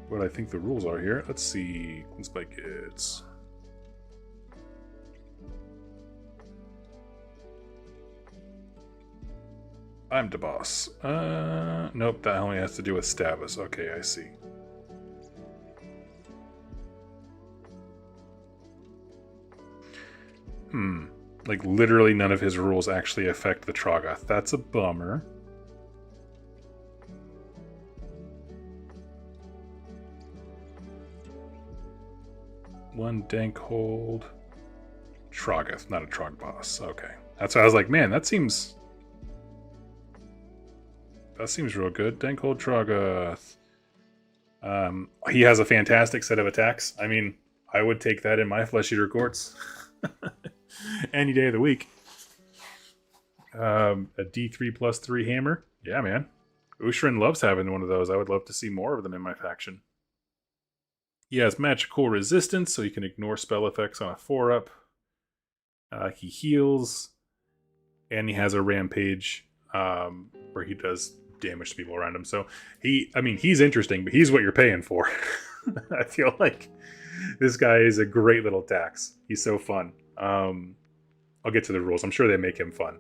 what I think the rules are here. Let's see. Spike gets. I'm the boss. Nope, that only has to do with Stavus. Okay, I see. Like, literally none of his rules actually affect the Troggoth. That's a bummer. One Dankhold Troggoth, not a Trogg boss. Okay. That's why I was like, man, that seems real good. Dankhold Troggoth. He has a fantastic set of attacks. I mean, I would take that in my Flesh Eater courts. Any day of the week. A D3+3 hammer. Yeah, man. Ushrin loves having one of those. I would love to see more of them in my faction. He has magical resistance, so he can ignore spell effects on a 4-up. He heals. And he has a rampage where he does damage to people around him. So he's interesting, but he's what you're paying for. I feel like this guy is a great little tax. He's so fun. I'll get to the rules. I'm sure they make him fun.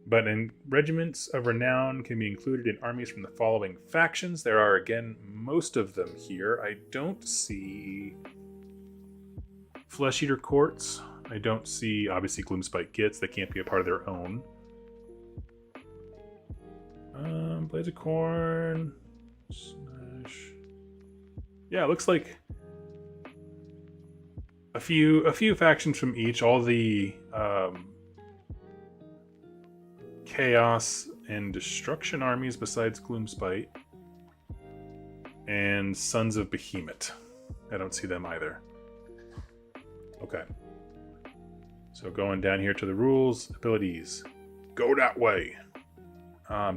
But in Regiments of Renown can be included in armies from the following factions. There are, again, most of them here. I don't see Flesh Eater Courts. I don't see, obviously, Gloomspite Gits. They can't be a part of their own. Blades of Corn. Slash. Yeah, it looks like a few factions from each. All the Chaos and Destruction armies besides Gloomspite. And Sons of Behemoth. I don't see them either. Okay. So going down here to the rules, abilities. Go that way.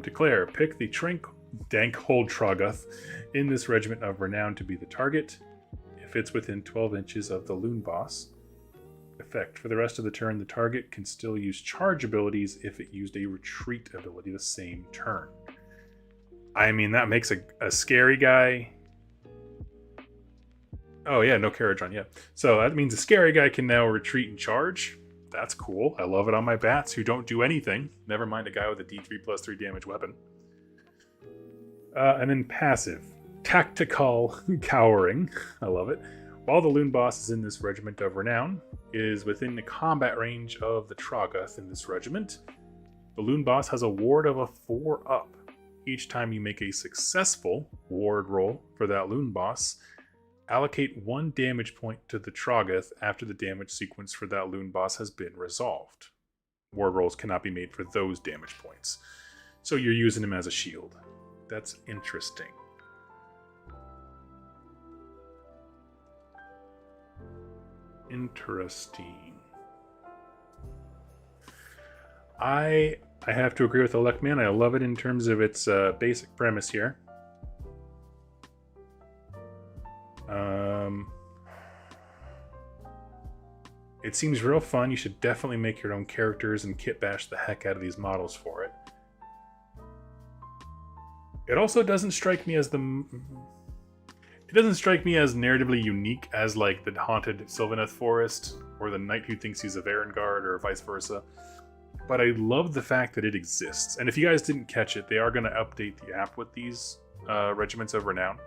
Declare, pick the Dankhold Troggoth in this Regiment of Renown to be the target. If it's within 12 inches of the Loon Boss. Effect. For the rest of the turn, the target can still use charge abilities if it used a retreat ability the same turn. I mean, that makes a scary guy. Oh yeah, no carriage on, yeah. So that means a scary guy can now retreat and charge. That's cool. I love it on my bats who don't do anything. Never mind a guy with a D3+3 damage weapon. And then passive. Tactical Cowering. I love it. While the Loon Boss is in this Regiment of Renown, is within the combat range of the Troggoth in this regiment, the Loon Boss has a ward of a 4-up. Each time you make a successful ward roll for that Loon Boss, allocate 1 damage point to the Troggoth after the damage sequence for that Loon Boss has been resolved. Ward rolls cannot be made for those damage points. So you're using him as a shield. That's interesting. Interesting. I have to agree with Electman. I love it in terms of its basic premise here. It seems real fun. You should definitely make your own characters and kit bash the heck out of these models for it. It also doesn't strike me as It doesn't strike me as narratively unique as like the Haunted Sylvaneth Forest or the Knight who thinks he's a Varangard or vice versa. But I love the fact that it exists. And if you guys didn't catch it, they are going to update the app with these Regiments of Renown.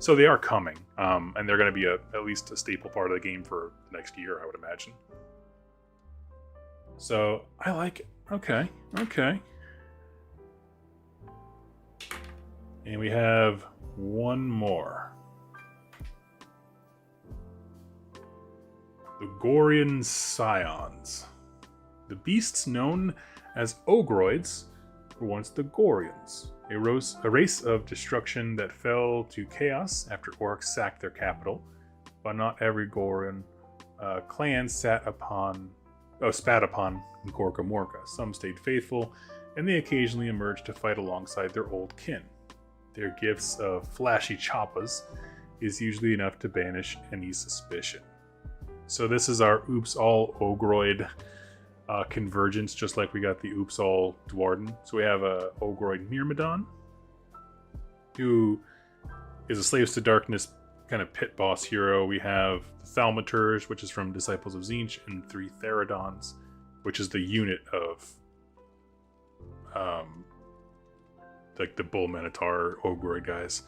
So they are coming, and they're going to be at least a staple part of the game for the next year, I would imagine. So I like it. Okay. And we have one more. The Goroan scions. The beasts known has Ogroids, who were once the Gorians, a race of destruction that fell to chaos after orcs sacked their capital. But not every Goroan clan spat upon Gorka Morka. Some stayed faithful, and they occasionally emerged to fight alongside their old kin. Their gifts of flashy choppas is usually enough to banish any suspicion. So this is our Oops All Ogroid convergence, just like we got the Oops All Dwarden. So we have a Ogroid Myrmidon, who is a Slaves to Darkness kind of pit boss hero. We have the Thaumaturs, which is from Disciples of Tzeentch, and 3 Theridons, which is the unit of like the Bull Minotaur Ogroid guys.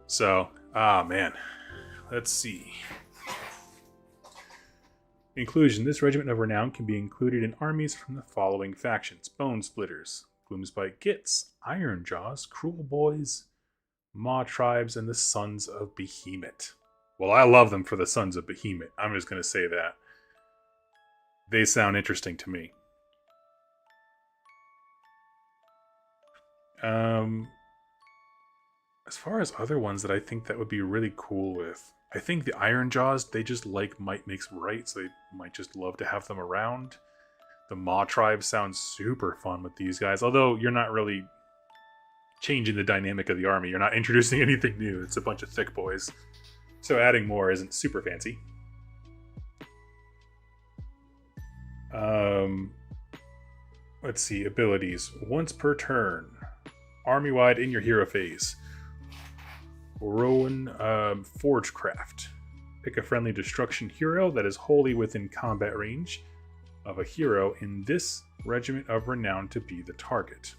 So, man. Let's see. Inclusion. This regiment of renown can be included in armies from the following factions: Bone Splitters, Gloomspite Gits, Iron Jaws, Cruel Boys, Maw Tribes, and the Sons of Behemoth. Well, I love them for the Sons of Behemoth. I'm just going to say that. They sound interesting to me. As far as other ones that I think that would be really cool with, I think the Iron Jaws, they just like might makes right, so they might just love to have them around. The Maw Tribe sounds super fun with these guys, although you're not really changing the dynamic of the army. You're not introducing anything new. It's a bunch of thick boys. So adding more isn't super fancy. Let's see, abilities. Once per turn. Army-wide in your hero phase. Goroan Forgecraft. Pick a friendly destruction hero that is wholly within combat range of a hero in this regiment of renown to be the target.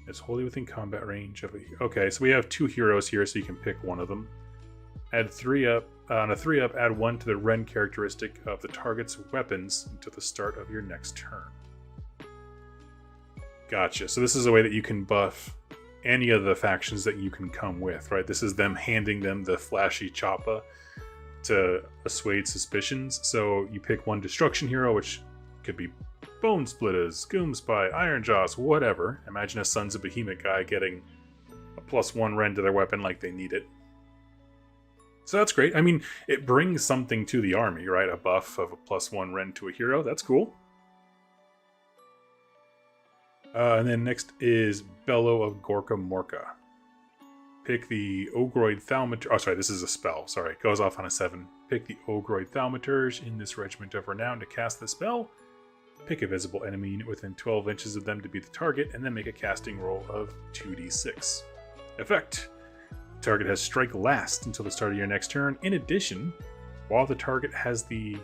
It's wholly within combat range of a... Okay, so we have 2 heroes here, so you can pick one of them. Add 3 up. On a 3-up, add 1 to the Ren characteristic of the target's weapons until the start of your next turn. Gotcha. So this is a way that you can buff any of the factions that you can come with, right? This is them handing them the flashy choppa to assuage suspicions. So you pick one destruction hero, which could be Bone Splitters, Gloomspite, Iron Jaws, whatever. Imagine a Sons of Behemoth guy getting a +1 Ren to their weapon like they need it. So that's great. I mean, it brings something to the army, right? A buff of a +1 Ren to a hero. That's cool. And then next is Bellow of Gorka Morka. Pick the Ogroid Thaumaturge. Oh, sorry, this is a spell. Sorry, it goes off on a 7. Pick the Ogroid Thaumaturge in this regiment of renown to cast the spell. Pick a visible enemy unit within 12 inches of them to be the target, and then make a casting roll of 2d6. Effect. Target has strike last until the start of your next turn. In addition, while the target has the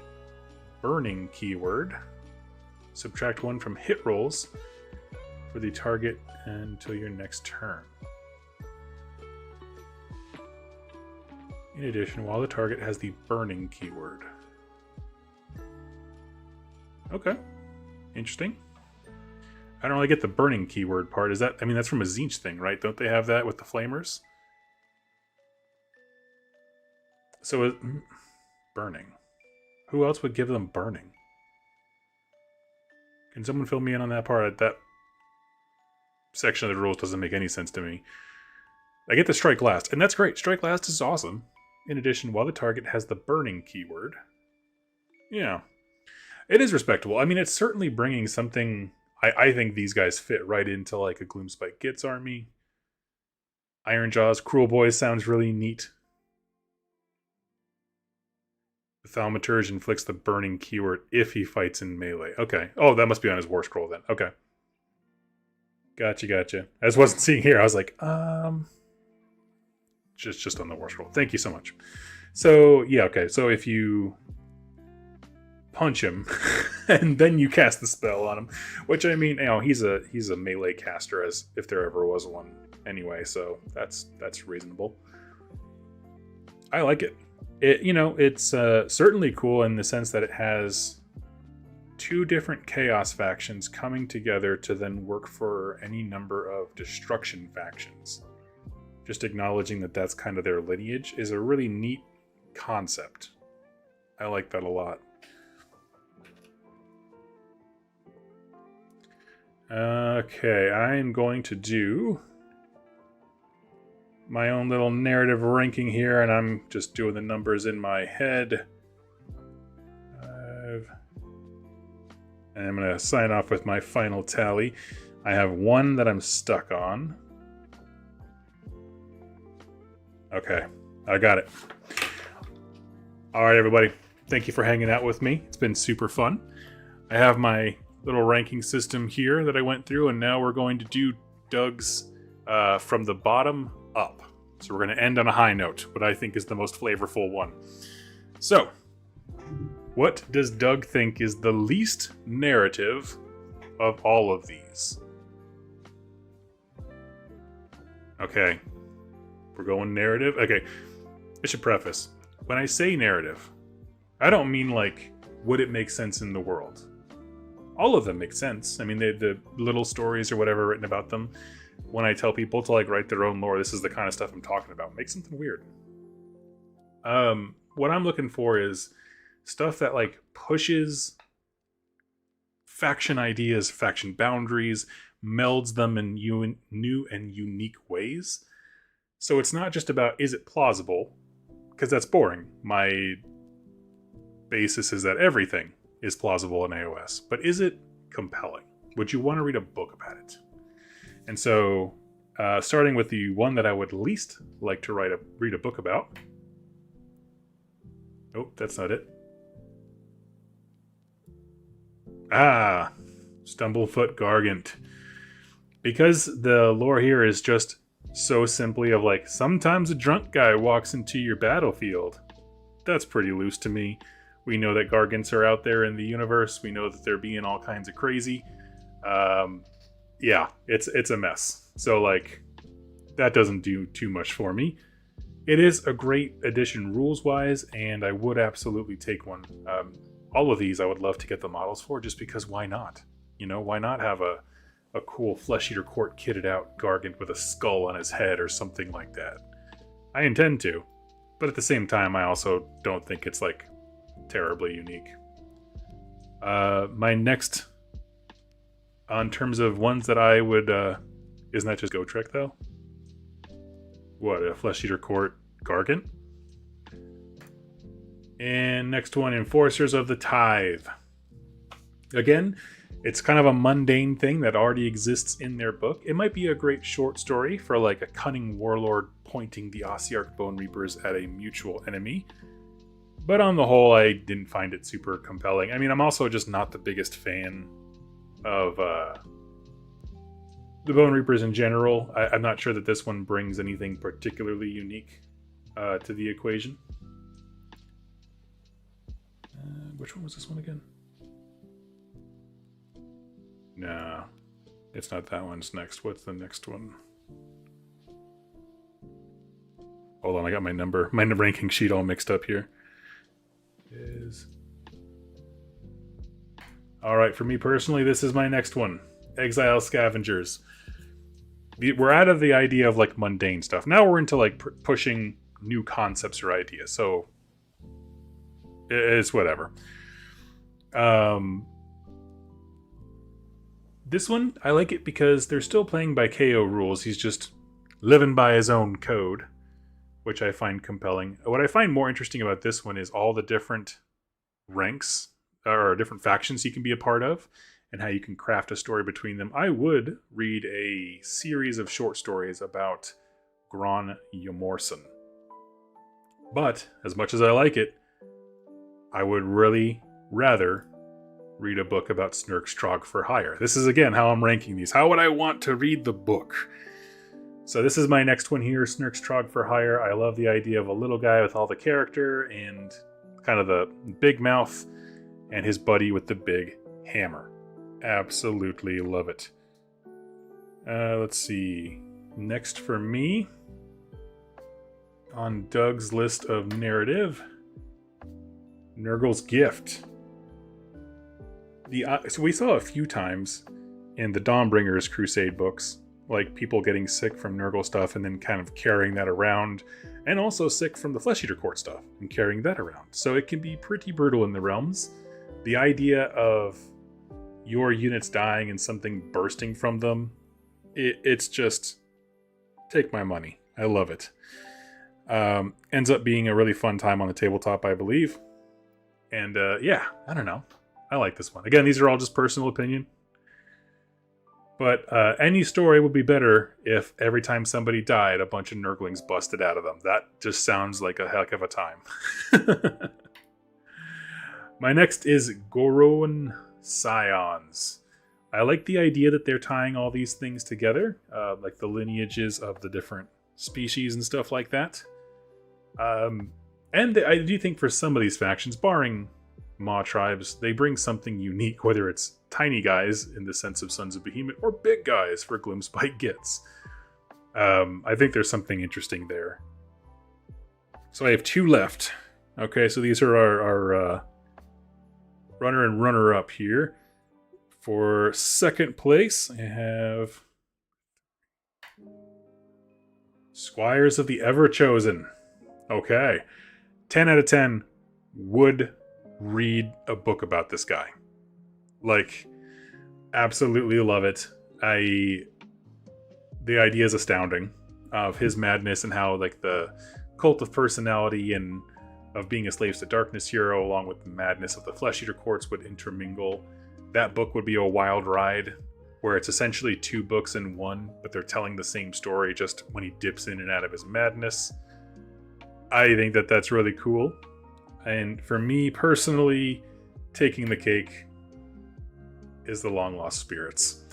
burning keyword, subtract 1 from hit rolls for the target until your next turn. In addition, while the target has the burning keyword. Okay. Interesting. I don't really get the burning keyword part. Is that, I mean, that's from a Tzeentch thing, right? Don't they have that with the flamers? So, burning. Who else would give them burning? Can someone fill me in on that part? That section of the rules doesn't make any sense to me. I get the strike last, and that's great. Strike last is awesome. In addition, while the target has the burning keyword. Yeah. It is respectable. I mean, it's certainly bringing something... I think these guys fit right into like a Gloomspite Gits army. Iron Jaws, Cruel Boys sounds really neat. The Thaumaturge inflicts the burning keyword if he fights in melee. Okay. Oh, that must be on his war scroll then. Okay. Gotcha. I just wasn't seeing here. I was like, just on the war scroll. Thank you so much. So, yeah, okay. So if you punch him and then you cast the spell on him, which, I mean, you know, he's a melee caster, as if there ever was one anyway, so that's reasonable. I like it. It's certainly cool in the sense that it has 2 different chaos factions coming together to then work for any number of destruction factions. Just acknowledging that that's kind of their lineage is a really neat concept. I like that a lot. Okay, I'm going to do my own little narrative ranking here, and I'm just doing the numbers in my head. And I'm going to sign off with my final tally. I have 1 that I'm stuck on. Okay, I got it. All right, everybody. Thank you for hanging out with me. It's been super fun. I have my little ranking system here that I went through, and now we're going to do Doug's from the bottom up. So we're going to end on a high note, what I think is the most flavorful one. So, what does Doug think is the least narrative of all of these? Okay, we're going narrative. Okay, I should preface. When I say narrative, I don't mean like, would it make sense in the world? All of them make sense. I mean, the little stories or whatever written about them. When I tell people to like write their own lore, this is the kind of stuff I'm talking about. Make something weird. What I'm looking for is stuff that like pushes faction ideas, faction boundaries, melds them in new and unique ways. So it's not just about, is it plausible? Because that's boring. My basis is that everything is plausible in AOS. But is it compelling? Would you want to read a book about it? And so, starting with the one that I would least like to read a book about. Oh, that's not it. Stumblefoot Gargant. Because the lore here is just so simply of like, sometimes a drunk guy walks into your battlefield. That's pretty loose to me. We know that gargants are out there in the universe. We know that they're being all kinds of crazy. Yeah, it's a mess. So like, that doesn't do too much for me. It is a great addition rules-wise, and I would absolutely take one. All of these I would love to get the models for, just because why not? You know, why not have a cool Flesh Eater Court kitted out Gargant with a skull on his head or something like that? I intend to, but at the same time, I also don't think it's like terribly unique. My next, on terms of ones that I would, isn't that just Gotrek though? What, a Flesh Eater Court Gargant? And next one, Enforcers of the Tithe. Again, it's kind of a mundane thing that already exists in their book. It might be a great short story for like a cunning warlord pointing the Ossiarch Bone Reapers at a mutual enemy. But on the whole, I didn't find it super compelling. I mean, I'm also just not the biggest fan of the Bone Reapers in general. I'm not sure that this one brings anything particularly unique to the equation. Which one was this one again? Nah, it's not that one. It's next. What's the next one? Hold on, I got my ranking sheet all mixed up here. All right, for me personally, this is my next one. Exile Scavengers. We're out of the idea of like mundane stuff. Now we're into like pushing new concepts or ideas. So it's whatever. This one, I like it because they're still playing by KO rules. He's just living by his own code, which I find compelling. What I find more interesting about this one is all the different ranks or different factions he can be a part of and how you can craft a story between them. I would read a series of short stories about Gron Yomorson. But as much as I like it, I would really rather read a book about Snerk's trogg-fer-hire. This is, again, how I'm ranking these. How would I want to read the book? So this is my next one here, Snerk's trogg-fer-hire. I love the idea of a little guy with all the character and kind of the big mouth and his buddy with the big hammer. Absolutely love it. Let's see. Next for me, on Doug's list of narrative, Nurgle's Gift. So we saw a few times in the Dawnbringers Crusade books, like people getting sick from Nurgle stuff and then kind of carrying that around, and also sick from the Flesh Eater Court stuff and carrying that around. So it can be pretty brutal in the realms. The idea of your units dying and something bursting from them, it's just take my money. I love it. Ends up being a really fun time on the tabletop, I believe. And yeah, I don't know. I like this one. Again, these are all just personal opinion. But any story would be better if every time somebody died, a bunch of Nurglings busted out of them. That just sounds like a heck of a time. My next is Goroan scions. I like the idea that they're tying all these things together, like the lineages of the different species and stuff like that. And I do think for some of these factions, barring Maw tribes, they bring something unique, whether it's tiny guys in the sense of Sons of Behemoth or big guys for Gloomspite Gits. I think there's something interesting there. So I have 2 left. Okay, so these are our runner and runner-up here. For second place, I have Squires of the Everchosen. Okay. 10 out of 10 would read a book about this guy. Like, absolutely love it. The idea is astounding of his madness and how, like, the cult of personality and of being a slaves to darkness hero along with the madness of the flesh eater courts would intermingle. That book would be a wild ride where it's essentially 2 books in one, but they're telling the same story just when he dips in and out of his madness. I think that that's really cool. And for me personally, taking the cake is the Long Lost Spirits.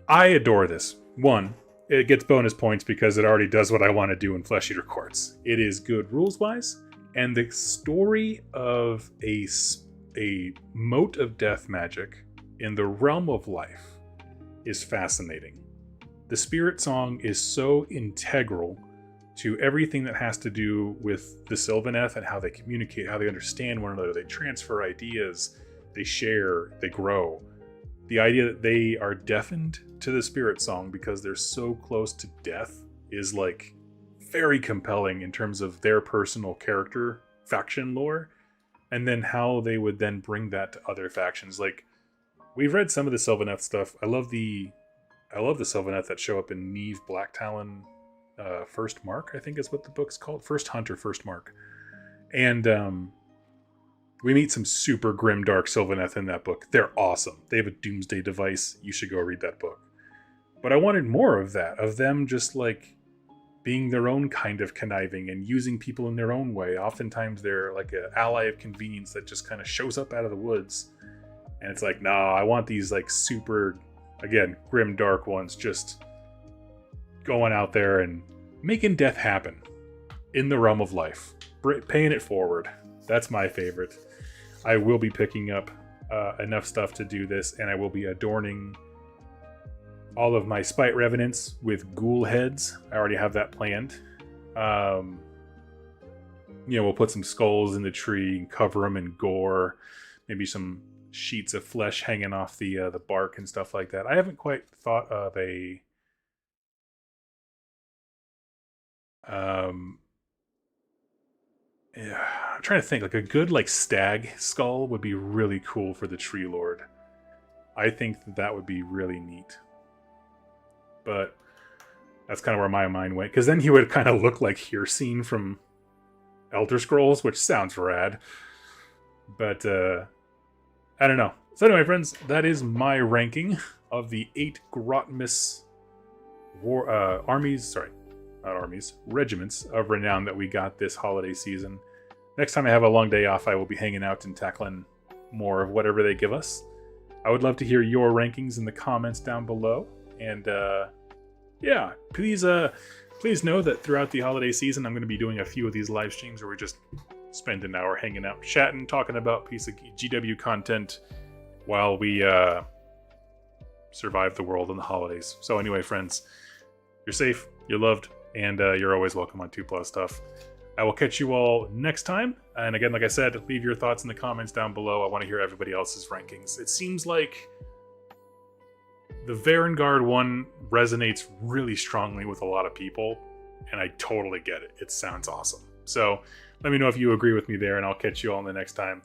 I adore this. 1, it gets bonus points because it already does what I want to do in Flesh Eater Courts. It is good rules-wise, and the story of a mote of death magic in the realm of life is fascinating. The Spirit Song is so integral to everything that has to do with the Sylvaneth and how they communicate, how they understand one another, they transfer ideas, they share, they grow. The idea that they are deafened to the Spirit Song because they're so close to death is like very compelling in terms of their personal character, faction lore, and then how they would then bring that to other factions. Like, we've read some of the Sylvaneth stuff. I love the Sylvaneth that show up in Neve Blacktalon First Mark, I think is what the book's called. First Hunter, First Mark. And we meet some super grim dark Sylvaneth in that book. They're awesome. They have a doomsday device. You should go read that book. But I wanted more of that, of them just like being their own kind of conniving and using people in their own way. Oftentimes they're like an ally of convenience that just kind of shows up out of the woods. And it's like, nah, I want these like super, again, grim dark ones just going out there and making death happen in the realm of life, paying it forward. That's my favorite. I will be picking up enough stuff to do this, and I will be adorning all of my Spite Revenants with ghoul heads. I already have that planned. We'll put some skulls in the tree and cover them in gore. Maybe some sheets of flesh hanging off the bark and stuff like that. I haven't quite thought of a I'm trying to think, like a good like stag skull would be really cool for the Tree Lord. I think that would be really neat. But that's kind of where my mind went, because then he would kind of look like Hirsine from Elder Scrolls, which sounds rad. But I don't know. So anyway, friends, that is my ranking of the 8 Grotmas regiments of Renown that we got this holiday season. Next time I have a long day off, I will be hanging out and tackling more of whatever they give us. I would love to hear your rankings in the comments down below. And yeah, please know that throughout the holiday season, I'm going to be doing a few of these live streams where we just spend an hour hanging out, chatting, talking about piece of GW content while we survive the world in the holidays. So anyway, friends, you're safe, you're loved, and you're always welcome on 2+ stuff. I will catch you all next time. And again, like I said, leave your thoughts in the comments down below. I want to hear everybody else's rankings. It seems like the Varengard one resonates really strongly with a lot of people, and I totally get it. It sounds awesome. So let me know if you agree with me there, and I'll catch you all in the next time.